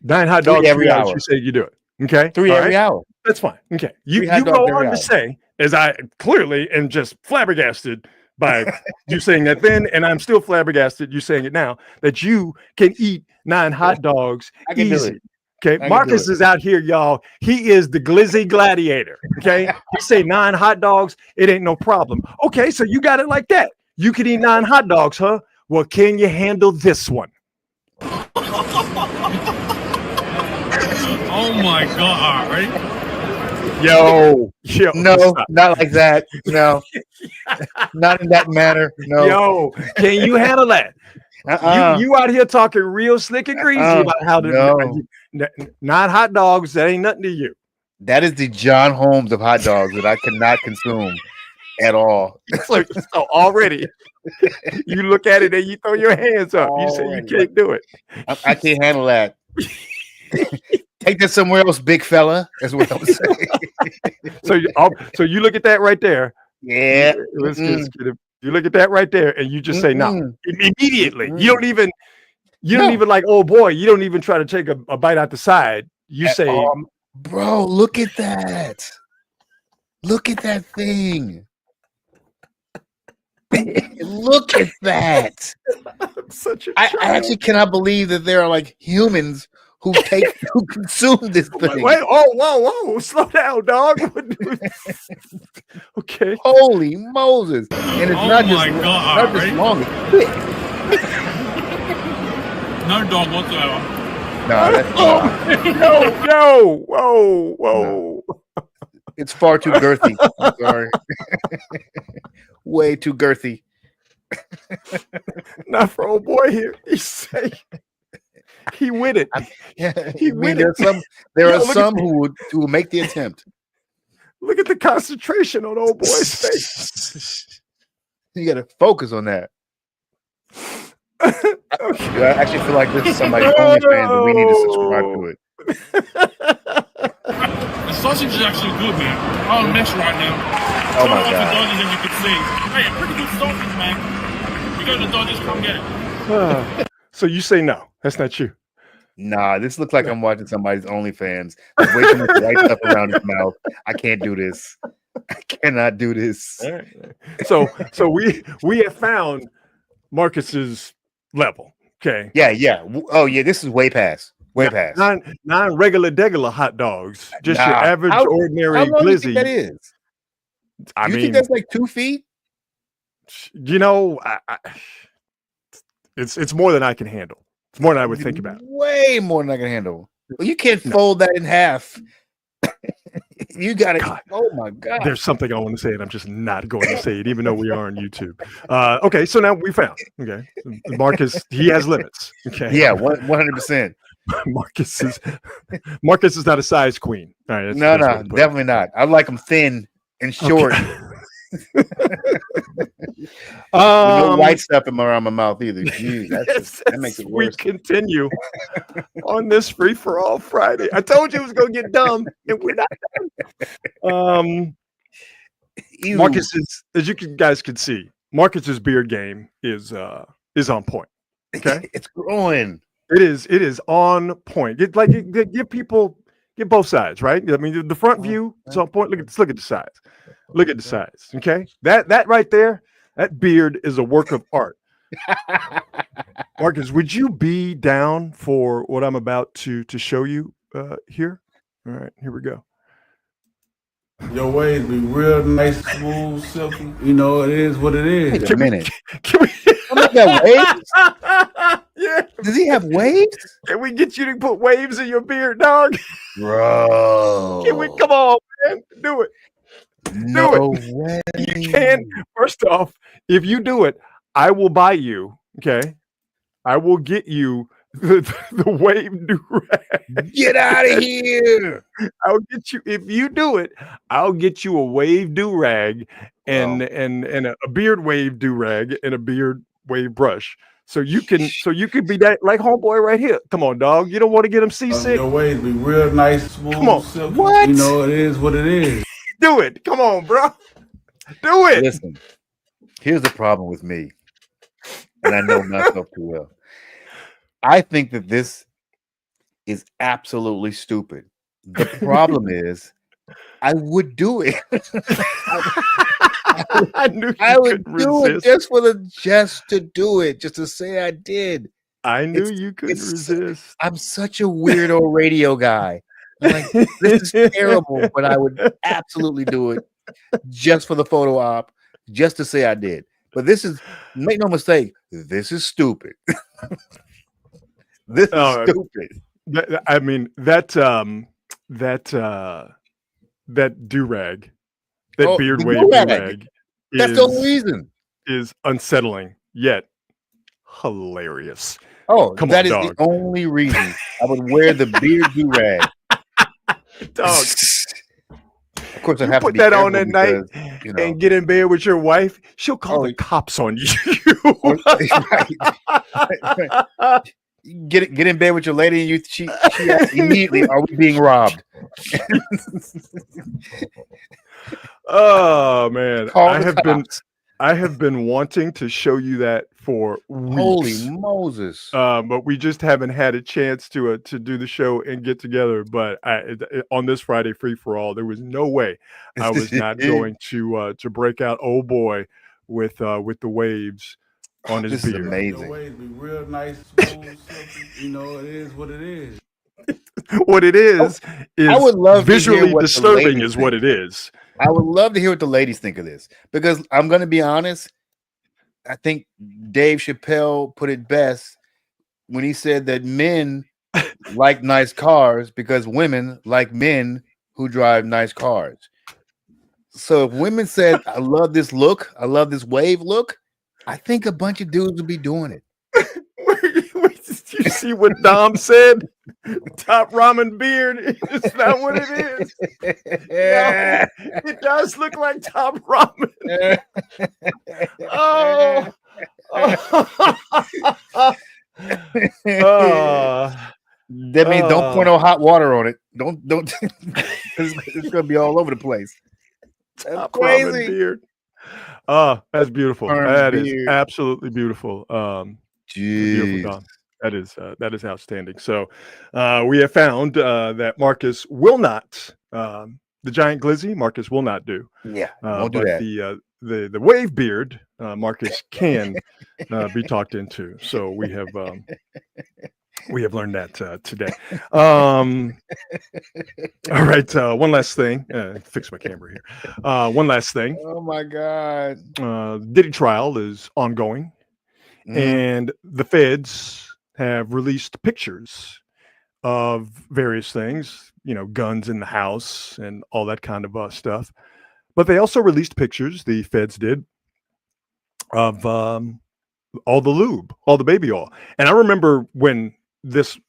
9 hot dogs every hour. You say you do it. Okay. 3 every hour. That's fine. Okay. You go on to say, as I clearly am just flabbergasted by you saying that then, and I'm still flabbergasted you saying it now, that you can eat 9 hot dogs easy. Okay, Marcus is out here, y'all. He is the glizzy gladiator. Okay, he say 9 hot dogs, it ain't no problem. Okay, so you got it like that. You can eat 9 hot dogs, huh? Well, can you handle this one? Oh my God! Right? Yo, no, not like that. No, not in that manner. No, yo, can you handle that? You out here talking real slick and greasy about how to 9 hot dogs. That ain't nothing to you. That is the John Holmes of hot dogs that I cannot consume at all. So already, you look at it and you throw your hands up. You say you can't do it. I can't handle that. Take that somewhere else, big fella. That's what I'm saying. So you look at that right there. Yeah. You look at that right there, and you just say no immediately. You don't even like, oh boy. You don't even try to take a bite out the side. You say, bro, look at that. Look at that thing. Look at that. I'm such a I child. actually cannot believe that there are like humans who consume this thing. Wait, whoa, slow down, dog. Okay. Holy Moses. And it's Oh not my just, God, not just right? long, it's thick. No dog whatsoever. No, that's No, whoa. it's far too girthy. I'm sorry. Way too girthy. Not for old boy here. He say he with it. He I mean, with there it. there Yo, are look at some who will make the attempt. Look at the concentration on old boy's face. You got to focus on that. Okay. I actually feel like this is somebody's OnlyFans, but we need to subscribe to it. The sausage is actually good, man. I'll mess right now. Oh my Lots of God. Dodgers, as you can see. Hey, a pretty good sausage, man. You go to the Dodgers, come get it. So you say no. That's not you. Nah, this looks like I'm watching somebody's OnlyFans. There's way too much white stuff around his mouth. I can't do this. I cannot do this. All right. So we have found Marcus's level. Okay. Yeah. Oh yeah, this is way past. Way past. Non regular degular hot dogs. Just your Nah. average ordinary How long do you think glizzy. that is? I You mean, think that's like 2 feet? you know, it's more than I can handle. It's more than I would think about. Way more than I can handle. Well, you can't fold that in half. You got it. God. Oh my God. There's something I want to say, and I'm just not going to say it, even though we are on YouTube. Okay, so now we found. Okay, Marcus, he has limits. Okay, Yeah, 100%. Marcus is not a size queen. All right, No, that's what I put. definitely not. I like them thin and short. With no white stuff around my mouth either. Jeez, that makes it we worse. continue on this free for all Friday. I told you it was going to get dumb, and we're not done. Ew. Marcus is, as you guys can see, Marcus's beard game is on point. Okay, It's growing. it is on point. Give both sides, right? I mean, the front view is on point. Look at the sides. Look at the sides. Okay, that right there, that beard is a work of art. Marcus, would you be down for what I'm about to show you here? All right, here we go. Your waves be real nice, smooth, silky. You know, it is what it is. Wait a minute. Can we? Don't got waves? Yeah. Does he have waves? Can we get you to put waves in your beard, dog? Bro. Can we? Come on, man. Do it. No way. You can. First off, if you do it, I will buy you. Okay. I will get you the wave do-rag. Get out of here. I'll get you, if you do it, I'll get you a wave do-rag and a beard wave do-rag and a beard wave brush. So you can be that like homeboy right here. Come on, dog. You don't want to get him seasick. Your waves be real nice, smooth, Come on. silky. What? You know, it is what it is. Do it. Come on, bro. Do it. Listen, here's the problem with me, and I know myself too well. I think that this is absolutely stupid. The problem is, I would do it. I knew you I would couldn't do it resist. just to do it, just to say I did. I knew It's- you couldn't it's- resist. I'm such a weirdo radio guy. I'm like, this is terrible, but I would absolutely do it just for the photo op, just to say I did. But this is, make no mistake, this is stupid. This Oh, is stupid. I mean that do-rag, that Oh, beard the wave do-rag. do-rag That's the only reason. is unsettling yet hilarious. Oh, Come that on, is dog. the only reason I would wear the beard do-rag. Dog, Of course, I you have to put be that on careful at night because, you know, and get in bed with your wife, she'll call Oh, the cops on you. right. Get in bed with your lady, and she asks immediately, "Are we being robbed?" Oh man, Call I the have been cops. I have been wanting to show you that for Holy weeks. Moses. But we just haven't had a chance to do the show and get together. But on this Friday free for all, there was no way I was not going to break out. Oh boy, with the waves on his This is beard. Your amazing. waves be real nice, smooth, silky. You know, it is what it is. What it is I would love to hear visually what the disturbing ladies is what think. it is. I would love to hear what the ladies think of this, because I'm going to be honest. I think Dave Chappelle put it best when he said that men like nice cars because women like men who drive nice cars. So if women said, I love this look, I love this wave look, I think a bunch of dudes would be doing it. You see what Dom said? Top ramen beard. Is that what it is? No, it does look like top ramen. Oh. That means don't pour no hot water on it. Don't. It's gonna be all over the place. That's top crazy. ramen beard. Oh, that's beautiful. That is absolutely beautiful. Beautiful, Dom. That is outstanding. So we have found that Marcus will not the giant glizzy. Marcus will not do. Yeah, won't do but that. The wave beard Marcus can be talked into. So we have learned that today. All right. One last thing. Fix my camera here. One last thing. Oh my God. Diddy trial is ongoing, and the feds have released pictures of various things, guns in the house and all that kind of stuff. But they also released pictures, the feds did, of all the lube, all the baby oil. And I remember when this,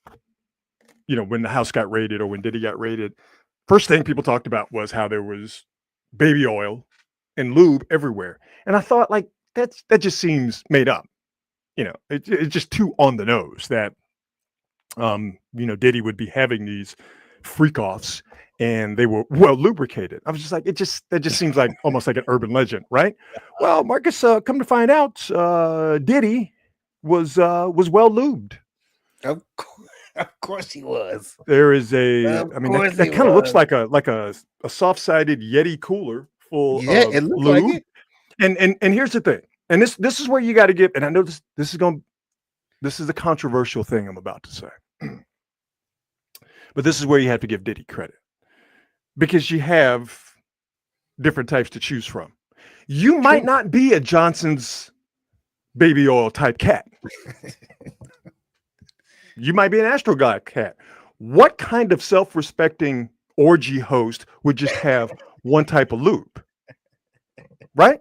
when the house got raided or when Diddy got raided, first thing people talked about was how there was baby oil and lube everywhere. And I thought, like, that just seems made up. It's just too on the nose that, Diddy would be having these freak offs and they were well lubricated. I was just like, that just seems like almost like an urban legend, right? Well, Marcus, come to find out, Diddy was well lubed. Of course he was. There is that kind of looks like a soft-sided Yeti cooler full of it looks lube. like it. And here's the thing. And this is where you got to get, and I know this is a controversial thing I'm about to say. But this is where you have to give Diddy credit. Because you have different types to choose from. You might not be a Johnson's baby oil type cat. You might be an Astroglide cat. What kind of self-respecting orgy host would just have one type of lube? Right?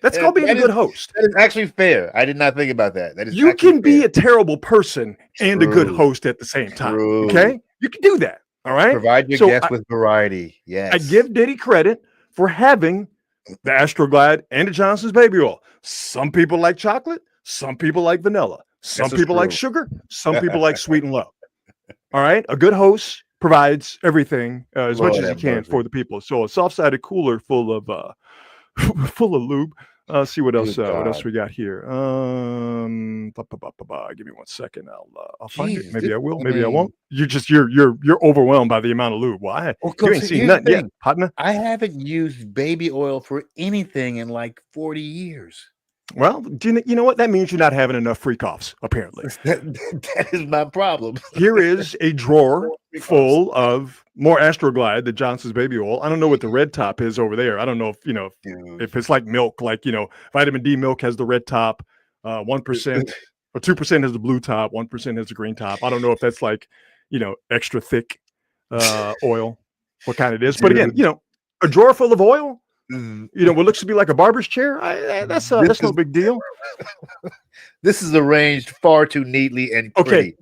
That's called being a good host. That is actually fair. I did not think about that. That is you can be a terrible person and a good host at the same time. Okay? You can do that. All right. Provide your guests with variety. Yes. I give Diddy credit for having the Astroglide and the Johnson's baby oil. Some people like chocolate, some people like vanilla, some people like sugar, some people like sweet and low. All right. A good host provides everything as much as he can for the people. So a soft-sided cooler full of lube. See what else we got here. Give me 1 second. I'll find it. Maybe I will. Maybe I won't. You're overwhelmed by the amount of lube. Why? You ain't seen nothing yet, partner. I haven't used baby oil for anything in like 40 years. Well, you know what? That means you're not having enough freak offs, apparently. That is my problem. Here is a drawer full of more Astroglide, the Johnson's baby oil. I don't know what the red top is over there. I don't know if it's like milk, like, vitamin D milk has the red top, 1% or 2% has the blue top, 1% has the green top. I don't know if that's like, extra thick oil, what kind it is. But again, a drawer full of oil, what looks to be like a barber's chair, that's no big deal. This is arranged far too neatly and pretty. Okay,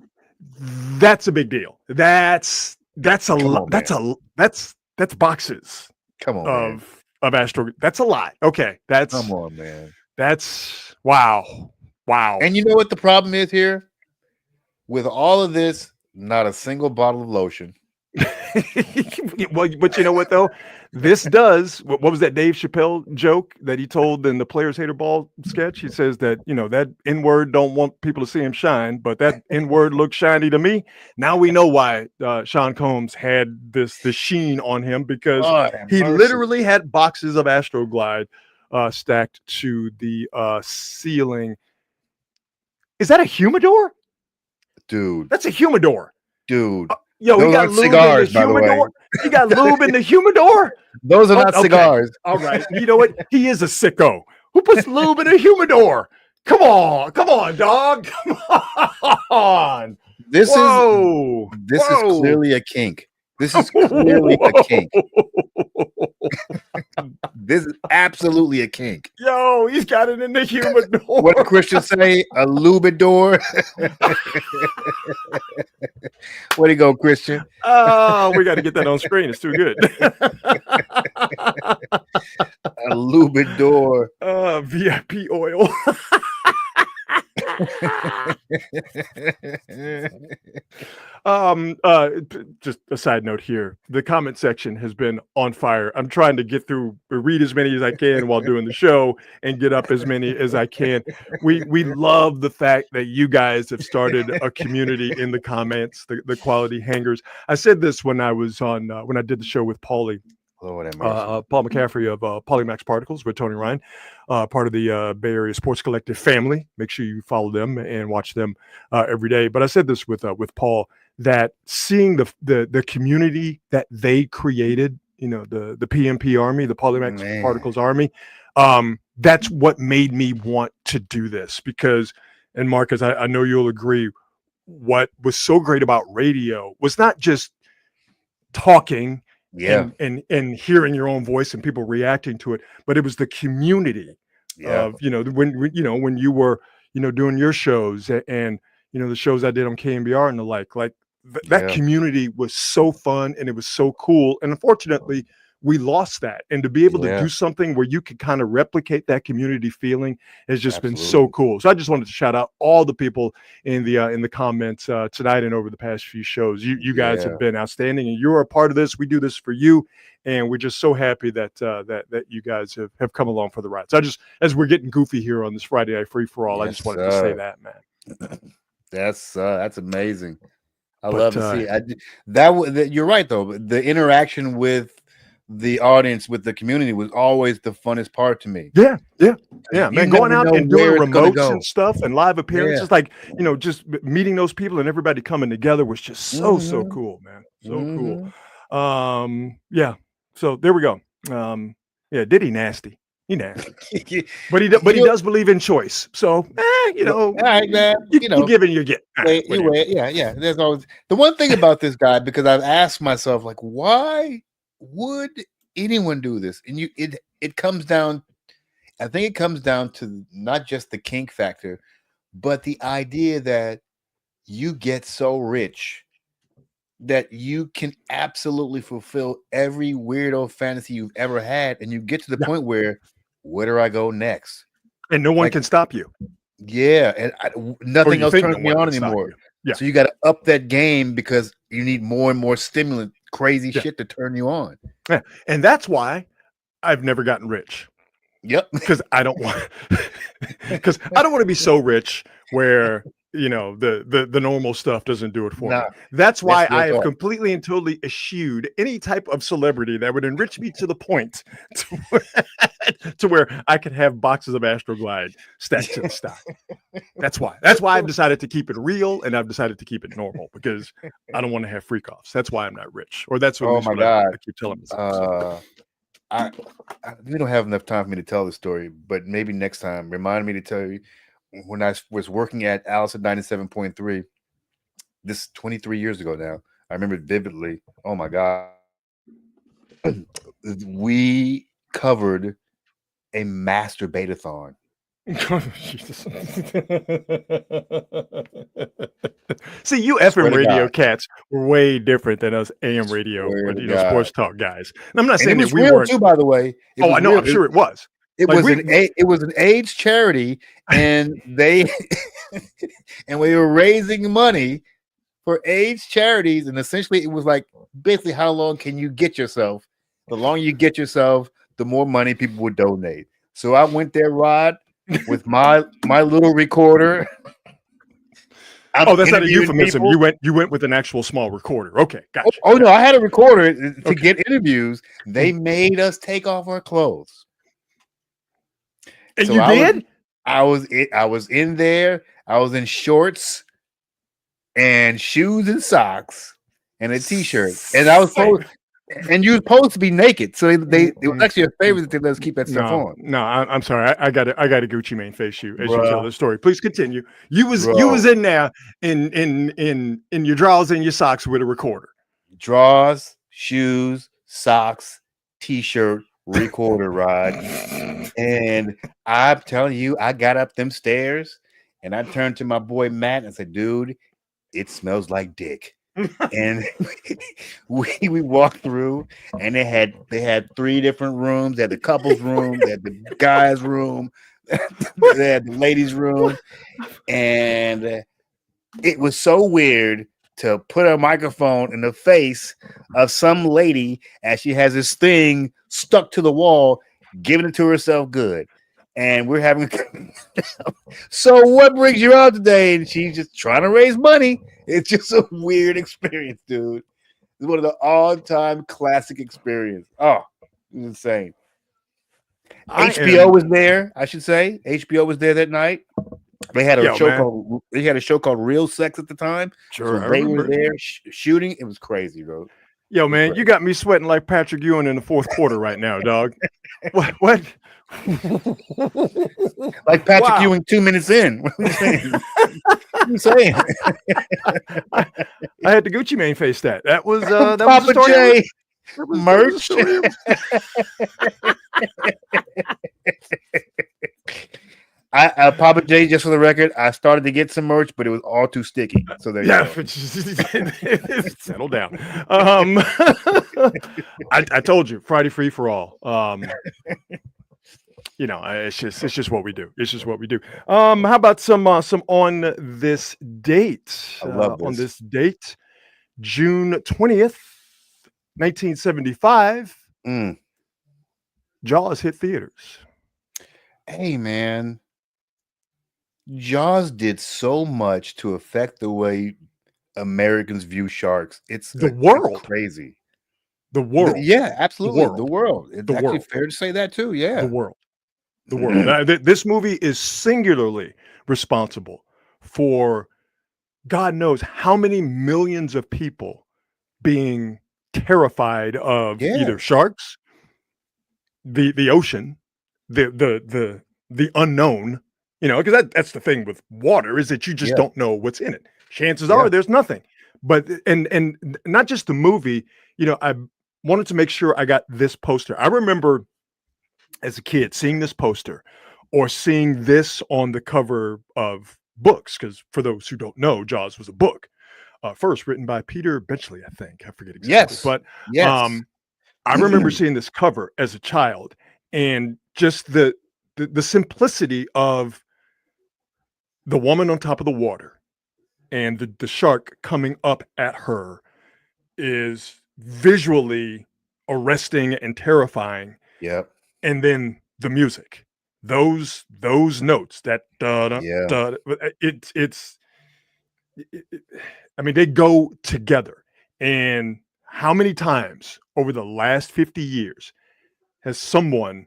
that's a big deal. That's boxes. Come on, of Astro. That's a lot. Okay, come on, man. That's wow. And you know what the problem is here? With all of this, not a single bottle of lotion. Well, but you know what though? This does what was that Dave Chappelle joke that he told in the Players Hater Ball sketch? He says that that N-word don't want people to see him shine, but that N-word looks shiny to me. Now we know why Sean Combs had the sheen on him, because he literally had boxes of Astroglide stacked to the ceiling. Is that a humidor? Dude. That's a humidor. Dude. Yo, he got lube cigars, in the humidor. He got lube in the humidor. Those are not cigars. All right. You know what? He is a sicko. Who puts lube in a humidor? Come on, dog. Come on. This is clearly a kink. This is clearly a kink. This is absolutely a kink. Yo, he's got it in the humidor. What did Christian say? A lubidor? Where'd he go, Christian? Oh, we got to get that on screen. It's too good. A lubidor. VIP oil. Just a side note here, the comment section has been on fire. I'm trying to read as many as I can while doing the show and get up as many as I can. We love the fact that you guys have started a community in the comments, the Quality Hangers. I said this when I was on when I did the show with Paulie. Paul McCaffrey of Polymax Particles with Tony Ryan, part of the Bay Area Sports Collective family. Make sure you follow them and watch them every day. But I said this with Paul, that seeing the community that they created, the PMP Army, the Polymax Particles Army, that's what made me want to do this. Because, and Marcus, I know you'll agree, what was so great about radio was not just talking and hearing your own voice and people reacting to it, but it was the community of when you were doing your shows and the shows I did on KMBR and the like that community was so fun and it was so cool, and unfortunately we lost that. And to be able to do something where you could kind of replicate that community feeling has just been so cool. So I just wanted to shout out all the people in the comments tonight and over the past few shows. You guys have been outstanding, and you're a part of this. We do this for you, and we're just so happy that that you guys have come along for the ride. So as we're getting goofy here on this Friday Night Free for All, I just wanted to say that, man. That's amazing. I love to see that. You're right though. The interaction with the audience, with the community, was always the funnest part to me. Yeah, man. Going out and doing remotes and stuff and live appearances, just meeting those people and everybody coming together was just so cool, man. So cool. So there we go. Diddy nasty. He nasty. but he does believe in choice. So all right, man. You give and you get. There's always the one thing about this guy, because I've asked myself, like, why would anyone do this? And it comes down, I think it comes down to not just the kink factor, but the idea that you get so rich that you can absolutely fulfill every weirdo fantasy you've ever had, and you get to the point where, where do I go next? And no one can stop you. Yeah, and nothing else turns me on anymore. Yeah. So you got to up that game because you need more and more stimulant, crazy shit to turn you on. Yeah. And that's why I've never gotten rich. Yep. Because I don't want to be so rich where the normal stuff doesn't do it for me. That's why I have completely and totally eschewed any type of celebrity that would enrich me to the point to where I could have boxes of Astroglide stacked to the stock. That's why I've decided to keep it real, and I've decided to keep it normal, because I don't want to have freak offs. That's why I'm not rich, or that's what I keep telling myself. We don't have enough time for me to tell the story, but maybe next time, remind me to tell you. When I was working at Alice at 97.3, this 23 years ago now, I remember it vividly. Oh my God. We covered a masturbate-a-thon. See, you FM radio cats were way different than us AM radio, sports talk guys. And I'm not saying that we weren't too, by the way. I know. I'm sure it was. It was an AIDS charity, and we were raising money for AIDS charities, and essentially it was like basically how long can you get yourself? The longer you get yourself, the more money people would donate. So I went there, Rod, with my little recorder. Oh, that's not a euphemism. People. You went with an actual small recorder. Okay, gotcha. Oh no, I had a recorder to get interviews. They made us take off our clothes. And so you did? I was in there. I was in shorts and shoes and socks and a t-shirt. And I was supposed, and you were supposed to be naked. So it was actually a favor that they let us keep that stuff on. No, I'm sorry. I got a Gucci Mane face you as you tell the story. Please continue. You was in there in your drawers and your socks with a recorder. Drawers, shoes, socks, t-shirt, recorder, Rod. And I'm telling you, I got up them stairs and I turned to my boy Matt and said, dude, it smells like dick. And we walked through and they had 3 different rooms. They had the couples room, they had the guys room, they had the ladies room. And it was so weird to put a microphone in the face of some lady as she has this thing stuck to the wall, giving it to herself good. And we're having so what brings you out today? And she's just trying to raise money. It's just a weird experience, dude. It's one of the all-time classic experience. Oh, insane. HBO was there, I should say. HBO was there that night. They had a show called Real Sex at the time. Sure, so they were there shooting. It was crazy, bro. Yo, man, you got me sweating like Patrick Ewing in the fourth quarter right now, dog. What? Like Patrick Ewing 2 minutes in. What are you saying? What are you saying? I had the Gucci Mane face that. That was that Papa was J merch. Papa J, just for the record, I started to get some merch, but it was all too sticky. So there you go. Settle down. I told you, Friday free for all. You know, it's just what we do. It's just what we do. How about some on this date? I love this. On this date, June 20th, 1975. Jaws hit theaters. Hey, man. Jaws did so much to affect the way Americans view sharks. It's the world. It's crazy. The world. Yeah, absolutely. The world. It's actually fair to say that too. Yeah. The world. The world. This movie is singularly responsible for God knows how many millions of people being terrified of either sharks, the ocean, the unknown. You know, because that's the thing with water is that you just don't know what's in it. Chances are there's nothing. But and not just the movie. You know, I wanted to make sure I got this poster. I remember as a kid seeing this poster or seeing this on the cover of books, because for those who don't know, Jaws was a book first written by Peter Benchley, I think. I forget exactly. But I remember seeing this cover as a child and just the simplicity of the woman on top of the water and the shark coming up at her is visually arresting and terrifying. Yep. And then the music, those notes, that it's I mean, they go together. And how many times over the last 50 years has someone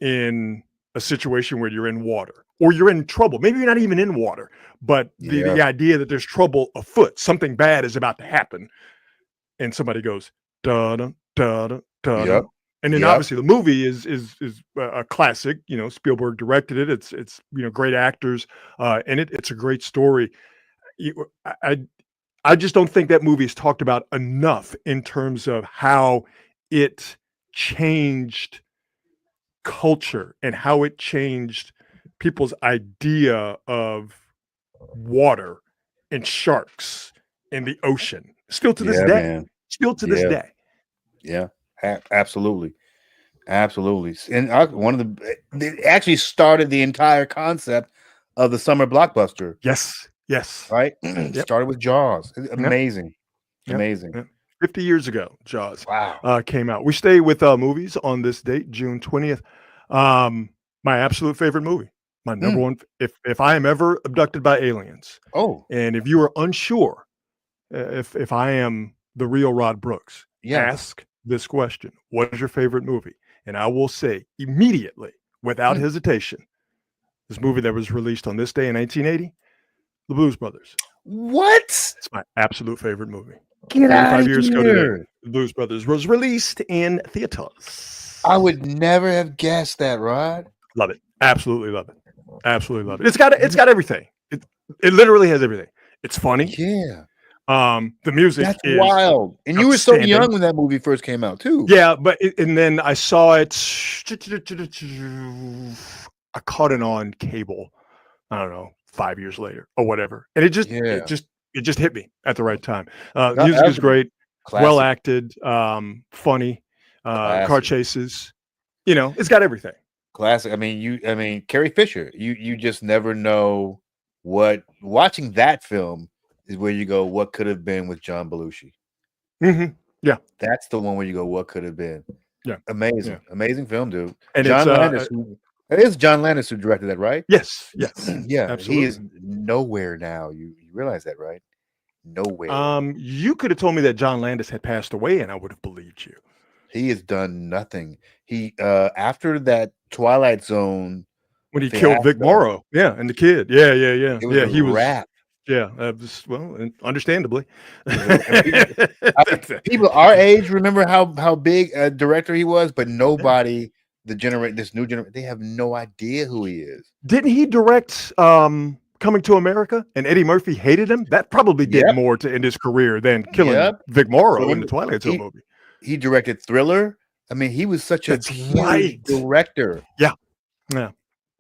in a situation where you're in water or you're in trouble, maybe you're not even in water, but the idea that there's trouble afoot, something bad is about to happen, and somebody goes da da da. And then obviously the movie is a classic. You know, Spielberg directed it. It's you know, great actors in it. It's a great story. I just don't think that movie is talked about enough in terms of how it changed culture and how it changed people's idea of water and sharks and the ocean. Still to this day. Man. Still to this day. Yeah. Absolutely. And it actually started the entire concept of the summer blockbuster. Yes. Yes. right? Yep. Started with Jaws. Amazing. Yep. Amazing. Yep. 50 years ago, Jaws Wow. came out. We stay with movies on this date, June 20th. My absolute favorite movie. My number one. If I am ever abducted by aliens, and if you are unsure if I am the real Rod Brooks, ask this question: what is your favorite movie? And I will say immediately, without hesitation, this movie that was released on this day in 1980, The Blues Brothers. What? It's my absolute favorite movie. Get out 45 of years ago here. today, The Blues Brothers was released in theaters. I would never have guessed that, Rod. Love it. Absolutely love it. Absolutely love it. It's got everything. It literally has everything. It's funny. Yeah. The music That's is wild. And you were so young when that movie first came out, too. Yeah, but and then I saw it. I caught it on cable. I don't know, 5 years later or whatever, and it just hit me at the right time. Music is great, well acted, funny, car chases. It's got everything. Classic. I mean, Carrie Fisher. You just never know what. Watching that film is where you go, what could have been with John Belushi. Mm-hmm. Yeah, that's the one where you go, what could have been. Yeah, amazing, amazing film, dude. And John Landis. It is John Landis who directed that, right? Yes. Yeah. Absolutely. He is nowhere now. You realize that, right? Nowhere. You could have told me that John Landis had passed away, and I would have believed you. He has done nothing. He after that Twilight Zone, when he killed Vic Morrow, and the kid, it was he was rap. Yeah, understandably. People our age remember how big a director he was, but nobody. This new generation, they have no idea who he is. Didn't he direct Coming to America? And Eddie Murphy hated him. That probably did more to end his career than killing Vic Morrow in the Twilight Zone movie. He directed Thriller. I mean, he was such a huge director. Yeah.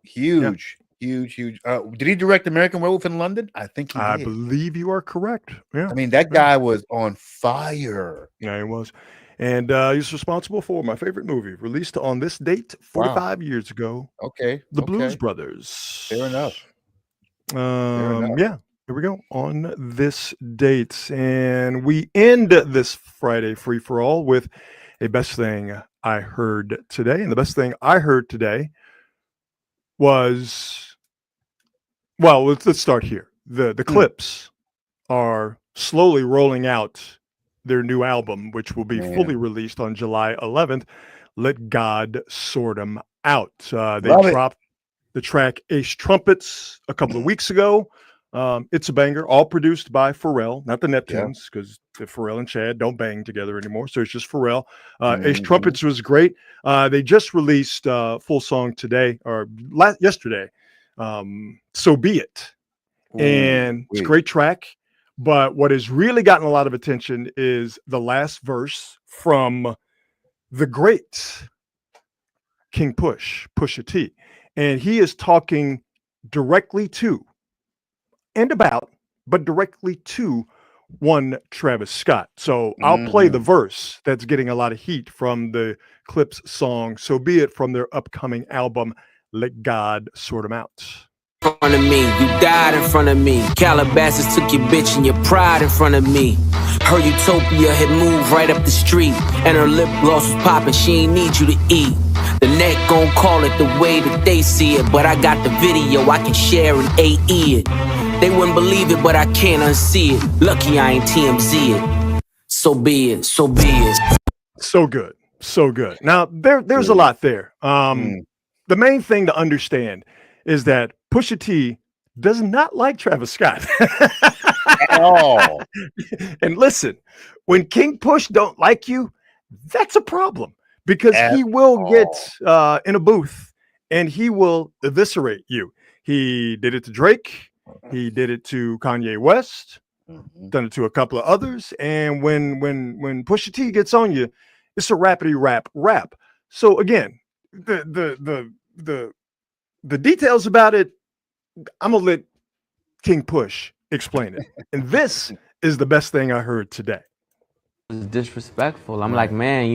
Huge. Did he direct American Werewolf in London? I think he did. I believe you are correct. Yeah. I mean, that guy was on fire. Yeah, he was. And he's responsible for my favorite movie, released on this date 45 years ago. Okay. The Blues Brothers. Fair enough. Yeah, here we go on this date. And we end this Friday free-for-all with a best thing I heard today. And the best thing I heard today was, well, let's start here. The Clips are slowly rolling out their new album, which will be fully released on July 11th. Let God Sort 'Em Out. They dropped the track Ace Trumpets a couple of weeks ago. It's a banger, all produced by Pharrell, not the Neptunes, because Pharrell and Chad don't bang together anymore. So it's just Pharrell. Ace Trumpets was great. They just released full song today or yesterday. So Be It. And it's a great track. But what has really gotten a lot of attention is the last verse from the great King Pusha T. And he is talking directly to and about, but directly to one Travis Scott. So I'll play the verse that's getting a lot of heat from the Clips song So Be It from their upcoming album, Let God Sort 'Em Out. In front of me, you died in front of me. Calabasas took your bitch and your pride in front of me. Her utopia had moved right up the street, and her lip gloss was popping. She ain't need you to eat. The net gon' call it the way that they see it, but I got the video I can share and AE it. They wouldn't believe it, but I can't unsee it. Lucky I ain't TMZ it. So be it. So be it. So good. So good. Now there's a lot there. The main thing to understand is that Pusha T does not like Travis Scott at all. And listen, when King Push don't like you, that's a problem because he will get in a booth and he will eviscerate you. He did it to Drake. He did it to Kanye West. Done it to a couple of others. And when Pusha T gets on you, it's a rapidy rap. So again, the details about it, I'm gonna let King Push explain it. And this is the best thing I heard today. It was disrespectful. I'm like, man,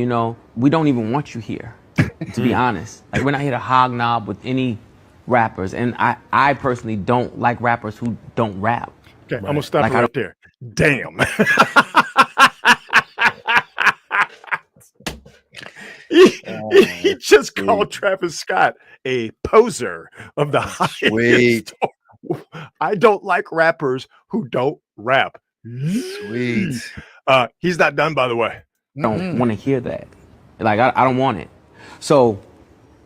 we don't even want you here, to be honest. Like, we're not here to hobnob with any rappers. And I personally don't like rappers who don't rap. Okay, I'm gonna stop Like, you right there. Damn. He just called Travis Scott a poser of the highest. I don't like rappers who don't rap. Sweet. He's not done, by the way. don't want to hear that. Like, I don't want it. So,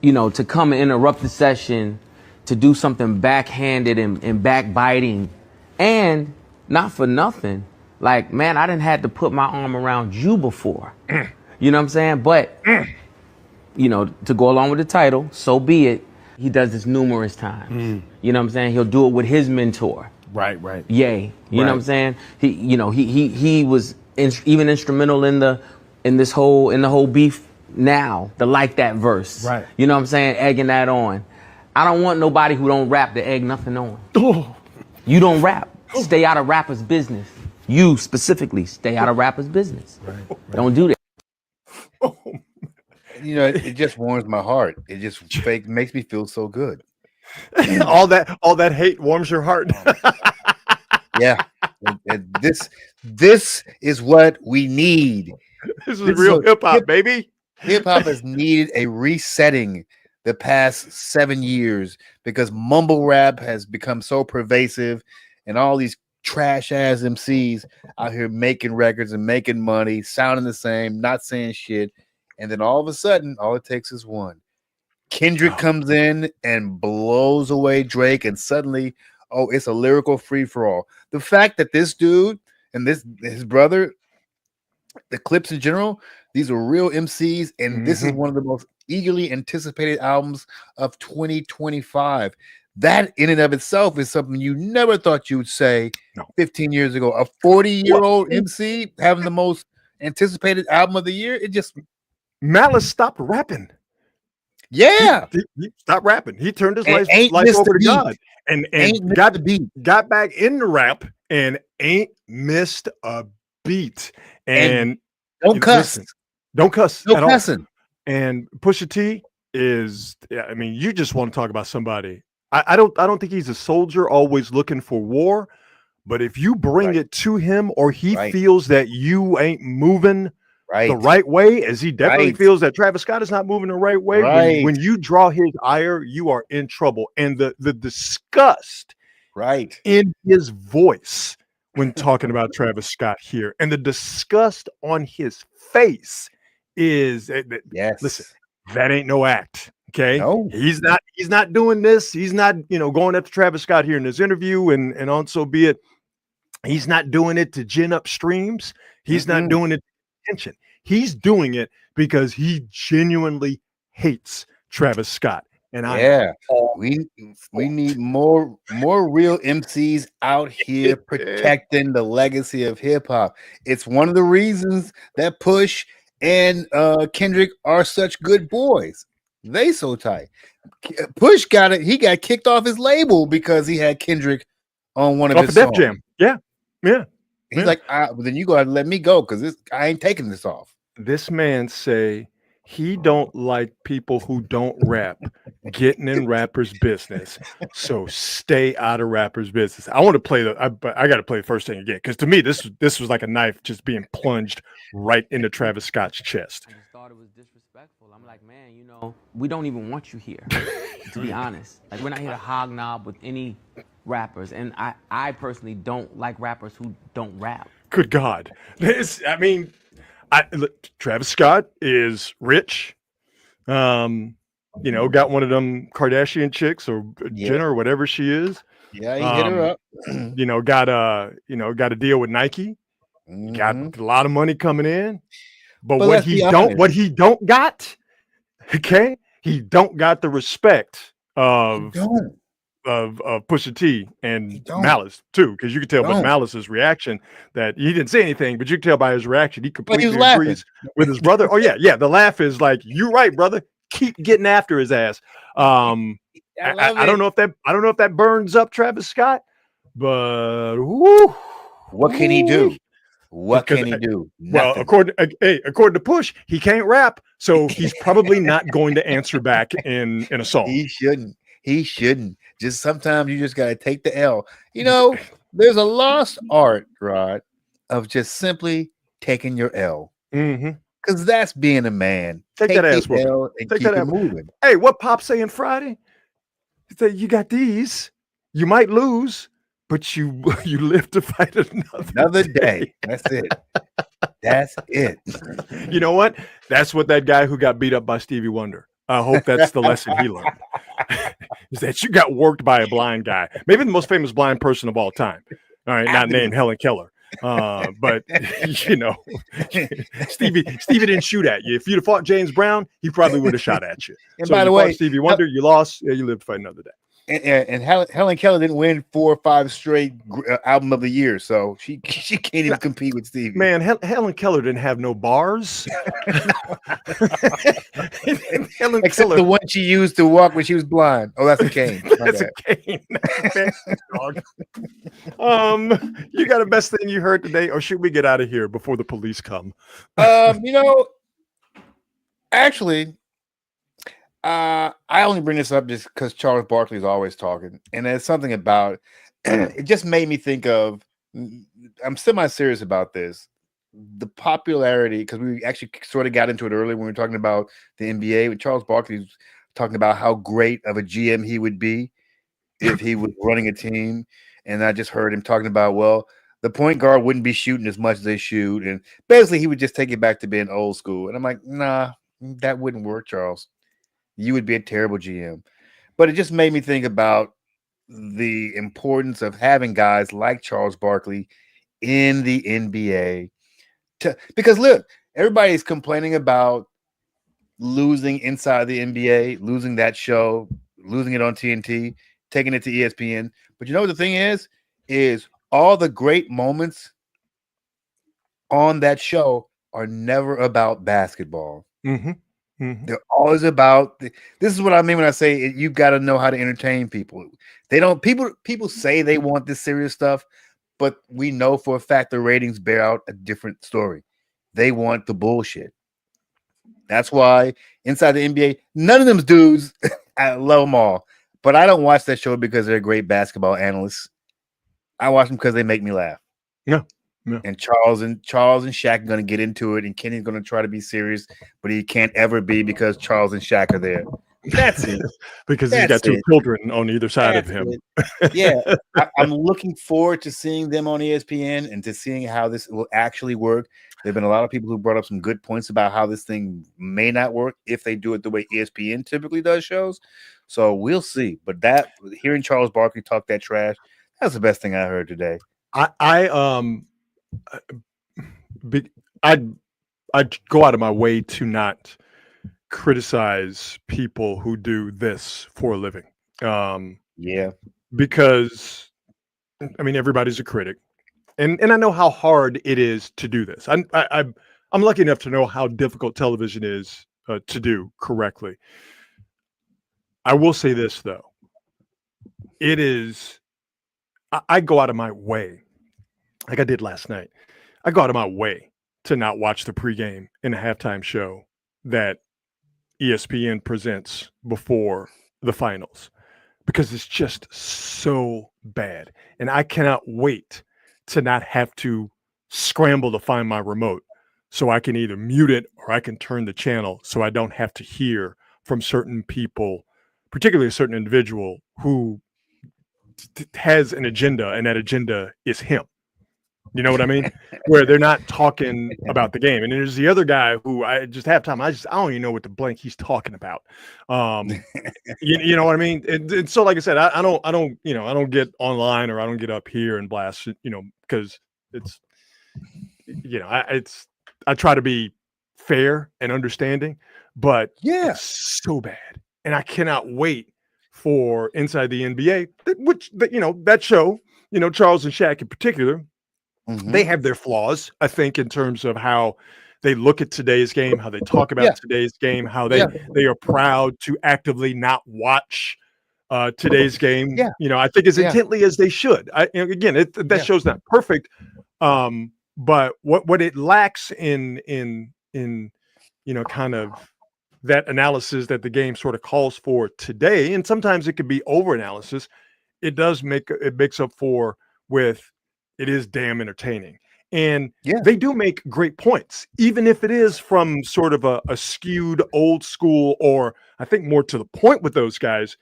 you know, to come and interrupt the session, to do something backhanded and backbiting, and not for nothing, like, man, I didn't had to put my arm around you before. You know what I'm saying? But, you know, to go along with the title, so be it. He does this numerous times. You know what I'm saying? He'll do it with his mentor. Right. Ye. You know what I'm saying? He was even instrumental in the whole beef now, the Like That verse. Right. You know what I'm saying? Egging that on. I don't want nobody who don't rap to egg nothing on. You don't rap. Stay out of rappers' business. You specifically stay out of rappers' business. Right. Don't do that. You know, it just warms my heart. It just makes me feel so good. all that hate warms your heart. Yeah. This is what we need. This is real hip hop, baby. Hip hop has needed a resetting the past 7 years because mumble rap has become so pervasive, and all these trash ass MCs out here making records and making money, sounding the same, not saying shit. And then all of a sudden, all it takes is one. Kendrick comes in and blows away Drake, and suddenly, oh, it's a lyrical free-for-all. The fact that this dude and his brother, the Clips in general, these are real MCs, and this is one of the most eagerly anticipated albums of 2025. That in and of itself is something you never thought you would say 15 years ago. A 40-year-old MC having the most anticipated album of the year, it just... Malice stopped rapping. Yeah, he stopped rapping. He turned his life over to God and got back into rap and ain't missed a beat. And don't cuss. Don't cuss. No at cussing. All. And Pusha T is, I mean, you just want to talk about somebody. I don't think he's a soldier always looking for war, but if you bring it to him or he feels that you ain't moving the right way, as he definitely feels that Travis Scott is not moving the right way. When you draw his ire, you are in trouble. And the disgust in his voice when talking about Travis Scott here, and the disgust on his face is, listen, that ain't no act. Okay. No. He's not doing this. He's not, going after Travis Scott here in this interview, and also be it, he's not doing it to gin up streams. He's not doing it to attention. He's doing it because he genuinely hates Travis Scott. And we need more real MCs out here protecting the legacy of hip hop. It's one of the reasons that Push and Kendrick are such good boys. They so tight. Push got it. He got kicked off his label because he had Kendrick on one of his songs. Def Jam. Yeah. He's like, then you gotta let me go because I ain't taking this off. This man say he don't like people who don't rap getting in rappers' business. So stay out of rappers' business. I want to play I got to play the first thing again because to me this was like a knife just being plunged right into Travis Scott's chest. I just thought it was disrespectful. I'm like, man, we don't even want you here. To be honest, like we're not here to hobnob with any rappers, and I personally don't like rappers who don't rap. Good God, Travis Scott is rich. Got one of them Kardashian chicks or Jenner or whatever she is. Yeah, he hit her up. Got a deal with Nike. Got a lot of money coming in. But what he don't got, okay? He don't got the respect of Pusha T and Malice too, because you could tell by Malice's reaction that he didn't say anything, but you could tell by his reaction he completely agrees with his brother. Oh yeah, the laugh is like, "You right, brother. Keep getting after his ass." I don't know if that burns up Travis Scott, but what can he do? What can he do? Well, according to Push, he can't rap, so he's probably not going to answer back in a song. He shouldn't. Just sometimes you just gotta take the L. There's a lost art, Rod, of just simply taking your L. Mm-hmm. Because that's being a man. Take that ass whooping. L and Take keep that it ass- moving. Hey, what Pop saying Friday? He said, you got these. You might lose, but you live to fight Another day. That's it. That's it. You know what? That's what that guy who got beat up by Stevie Wonder. I hope that's the lesson he learned. Is that you got worked by a blind guy, maybe the most famous blind person of all time. All right, not named Helen Keller. But you know, Stevie didn't shoot at you. If you'd have fought James Brown, he probably would have shot at you. And so by you the way, Stevie Wonder, you lost. Yeah, you lived to fight another day. And Helen Keller didn't win 4 or 5 straight album of the year, so she can't even compete with Stevie. Man, Helen Keller didn't have no bars. Helen Except Keller. the one she used to walk when she was blind. Oh, that's a cane. My That's bad. a cane. You got a best thing you heard today, or should we get out of here before the police come? You know, actually, I only bring this up just because Charles Barkley is always talking, and there's something about it just made me think of. I'm semi-serious about this. The popularity, because we actually sort of got into it earlier when we were talking about the NBA. With Charles Barkley was talking about how great of a GM he would be if he was running a team, and I just heard him talking about, well, the point guard wouldn't be shooting as much as they shoot, and basically he would just take it back to being old school. And I'm like, nah, that wouldn't work, Charles. You would be a terrible GM. But it just made me think about the importance of having guys like Charles Barkley in the NBA. Because look, everybody's complaining about losing inside the NBA, losing that show, losing it on TNT, taking it to ESPN. But you know what the thing is all the great moments on that show are never about basketball. Mm-hmm. Mm-hmm. They're always about this is what I mean when I say you got to know how to entertain people. They don't people say they want this serious stuff, but we know for a fact the ratings bear out a different story. They want the bullshit. That's why inside the NBA, none of them dudes, I love them all, but I don't watch that show because they're great basketball analysts. I watch them because they make me laugh. Yeah. Yeah. And Charles and Shaq are going to get into it, and Kenny's going to try to be serious, but he can't ever be because Charles and Shaq are there. That's it. Because he's got 2 children on either side of him. Yeah, I'm looking forward to seeing them on ESPN and to seeing how this will actually work. There have been a lot of people who brought up some good points about how this thing may not work if they do it the way ESPN typically does shows. So we'll see. But that hearing Charles Barkley talk that trash, that's the best thing I heard today. I'd go out of my way to not criticize people who do this for a living. Yeah, because I mean everybody's a critic, and I know how hard it is to do this. I'm lucky enough to know how difficult television is to do correctly. I will say this though, it is. I go out of my way, like I did last night. I go out of my way to not watch the pregame and the halftime show that ESPN presents before the finals because it's just so bad. And I cannot wait to not have to scramble to find my remote so I can either mute it or I can turn the channel so I don't have to hear from certain people, particularly a certain individual who has an agenda, and that agenda is him. You know what I mean? Where they're not talking about the game. And there's the other guy who I just have time. I don't even know what the blank he's talking about. You know what I mean? And so, like I said, I don't get online or I don't get up here and blast, because it's, I try to be fair and understanding, but yeah, it's so bad. And I cannot wait for Inside the NBA, that show, Charles and Shaq in particular. Mm-hmm. They have their flaws, I think, in terms of how they look at today's game, how they talk about today's game, how they are proud to actively not watch today's game. Yeah. I think as intently as they should. That show's not perfect, but what it lacks in kind of that analysis that the game sort of calls for today, and sometimes it could be over analysis. It makes up for with it is damn entertaining. And Yeah. they do make great points, even if it is from sort of a skewed old school, or I think more to the point with those guys.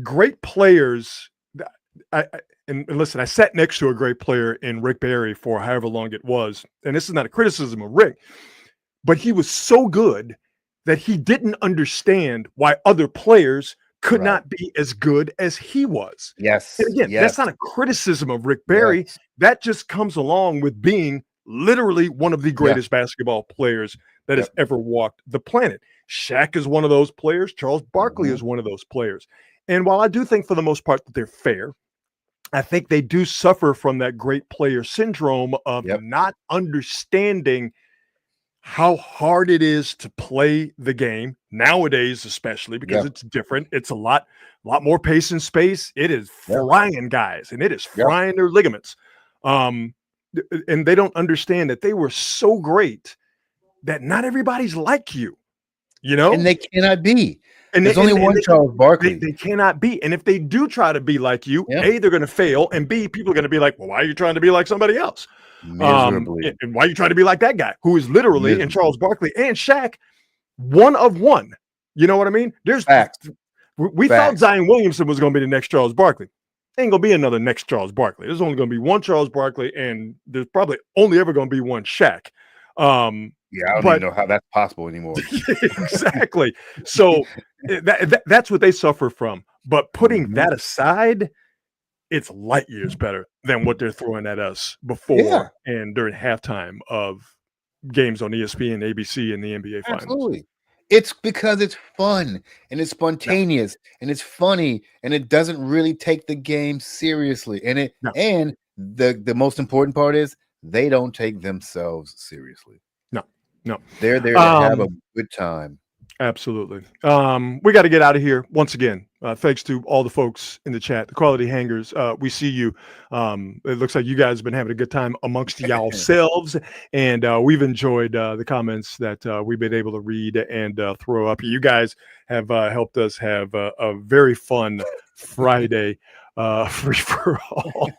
Great players. And listen, I sat next to a great player in Rick Barry for however long it was. And this is not a criticism of Rick, but he was so good that he didn't understand why other players could not be as good as he was. Yes. And again, yes. that's not a criticism of Rick Barry. Yes. That just comes along with being literally one of the greatest basketball players that has ever walked the planet. Shaq is one of those players. Charles Barkley is one of those players. And while I do think for the most part that they're fair, I think they do suffer from that great player syndrome of not understanding how hard it is to play the game nowadays, especially because it's different. It's a lot more pace and space. It is frying guys, and it is frying their ligaments. And they don't understand that they were so great that not everybody's like you, and they cannot be. And there's only one Charles Barkley. They cannot be. And if they do try to be like you, A, they're going to fail, and B, people are going to be like, well, why are you trying to be like somebody else? And why are you trying to be like that guy who is literally, and Charles Barkley and Shaq, one of one? You know what I mean? There's facts. We thought Zion Williamson was going to be the next Charles Barkley. Ain't going to be another next Charles Barkley. There's only going to be one Charles Barkley, and there's probably only ever going to be one Shaq. I don't even know how that's possible anymore. Exactly. So that's what they suffer from. But putting that aside, it's light years better than what they're throwing at us before and during halftime of games on ESPN, ABC, and the NBA Finals. Absolutely. It's because it's fun and it's spontaneous and it's funny and it doesn't really take the game seriously. And and the most important part is they don't take themselves seriously. No. They're there to have a good time. Absolutely. We got to get out of here once again. Thanks to all the folks in the chat, the Quality Hangers. We see you. It looks like you guys have been having a good time amongst yourselves, and we've enjoyed the comments that we've been able to read and throw up. You guys have helped us have a very fun Friday free for all.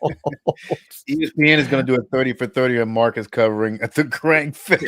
ESPN is going to do a 30 for 30 on Marcus covering at the Crank Fest.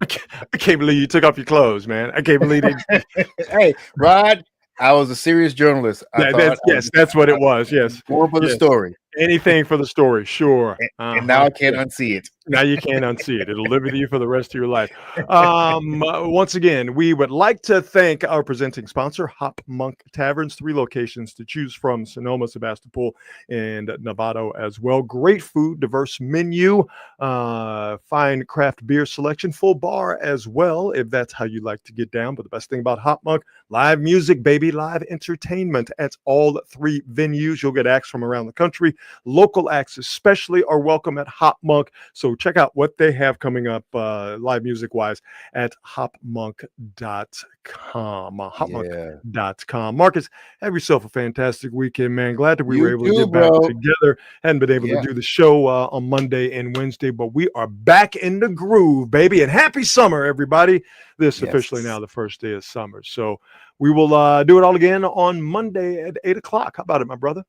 I can't believe you took off your clothes, man. I can't believe it. Hey, Rod, I was a serious journalist. That's what it was. Yes. More for the story. Anything for the story, sure. And now I can't unsee it. Now you can't unsee it. It'll live with you for the rest of your life. Once again, we would like to thank our presenting sponsor, Hop Monk Taverns. 3 locations to choose from: Sonoma, Sebastopol, and Novato as well. Great food, diverse menu, fine craft beer selection, full bar as well, if that's how you like to get down. But the best thing about Hop Monk, live music, baby, live entertainment at all 3 venues. You'll get acts from around the country. Local acts especially are welcome at Hop Monk. So check out what they have coming up live music wise at hopmonk.com. Hopmonk.com. Marcus, have yourself a fantastic weekend, man. Glad that we were able to get back together. Hadn't been able to do the show on Monday and Wednesday, but we are back in the groove, baby. And happy summer, everybody. This officially now the first day of summer. So we will do it all again on Monday at 8 o'clock. How about it, my brother?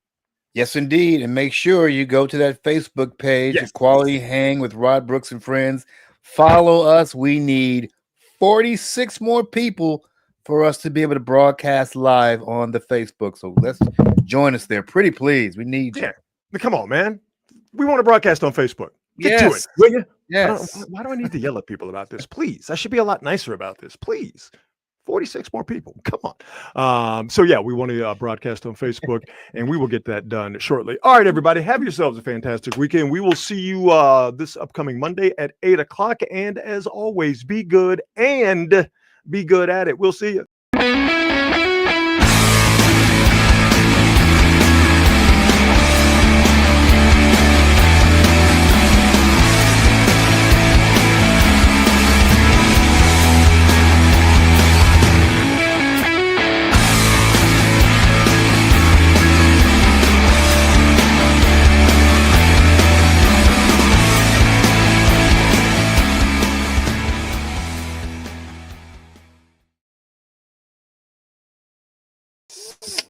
Yes, indeed. And make sure you go to that Facebook page, Quality Hang with Rod Brooks and Friends. Follow us. We need 46 more people for us to be able to broadcast live on the Facebook. So let's join us there. Pretty please. We need you. Come on, man. We want to broadcast on Facebook. Get to it, will you? Yes. Why do I need to yell at people about this? Please. I should be a lot nicer about this. Please. 46 more people. Come on. So yeah, we want to broadcast on Facebook, and we will get that done shortly. All right, everybody, have yourselves a fantastic weekend. We will see you this upcoming Monday at 8 o'clock. And as always, be good and be good at it. We'll see you.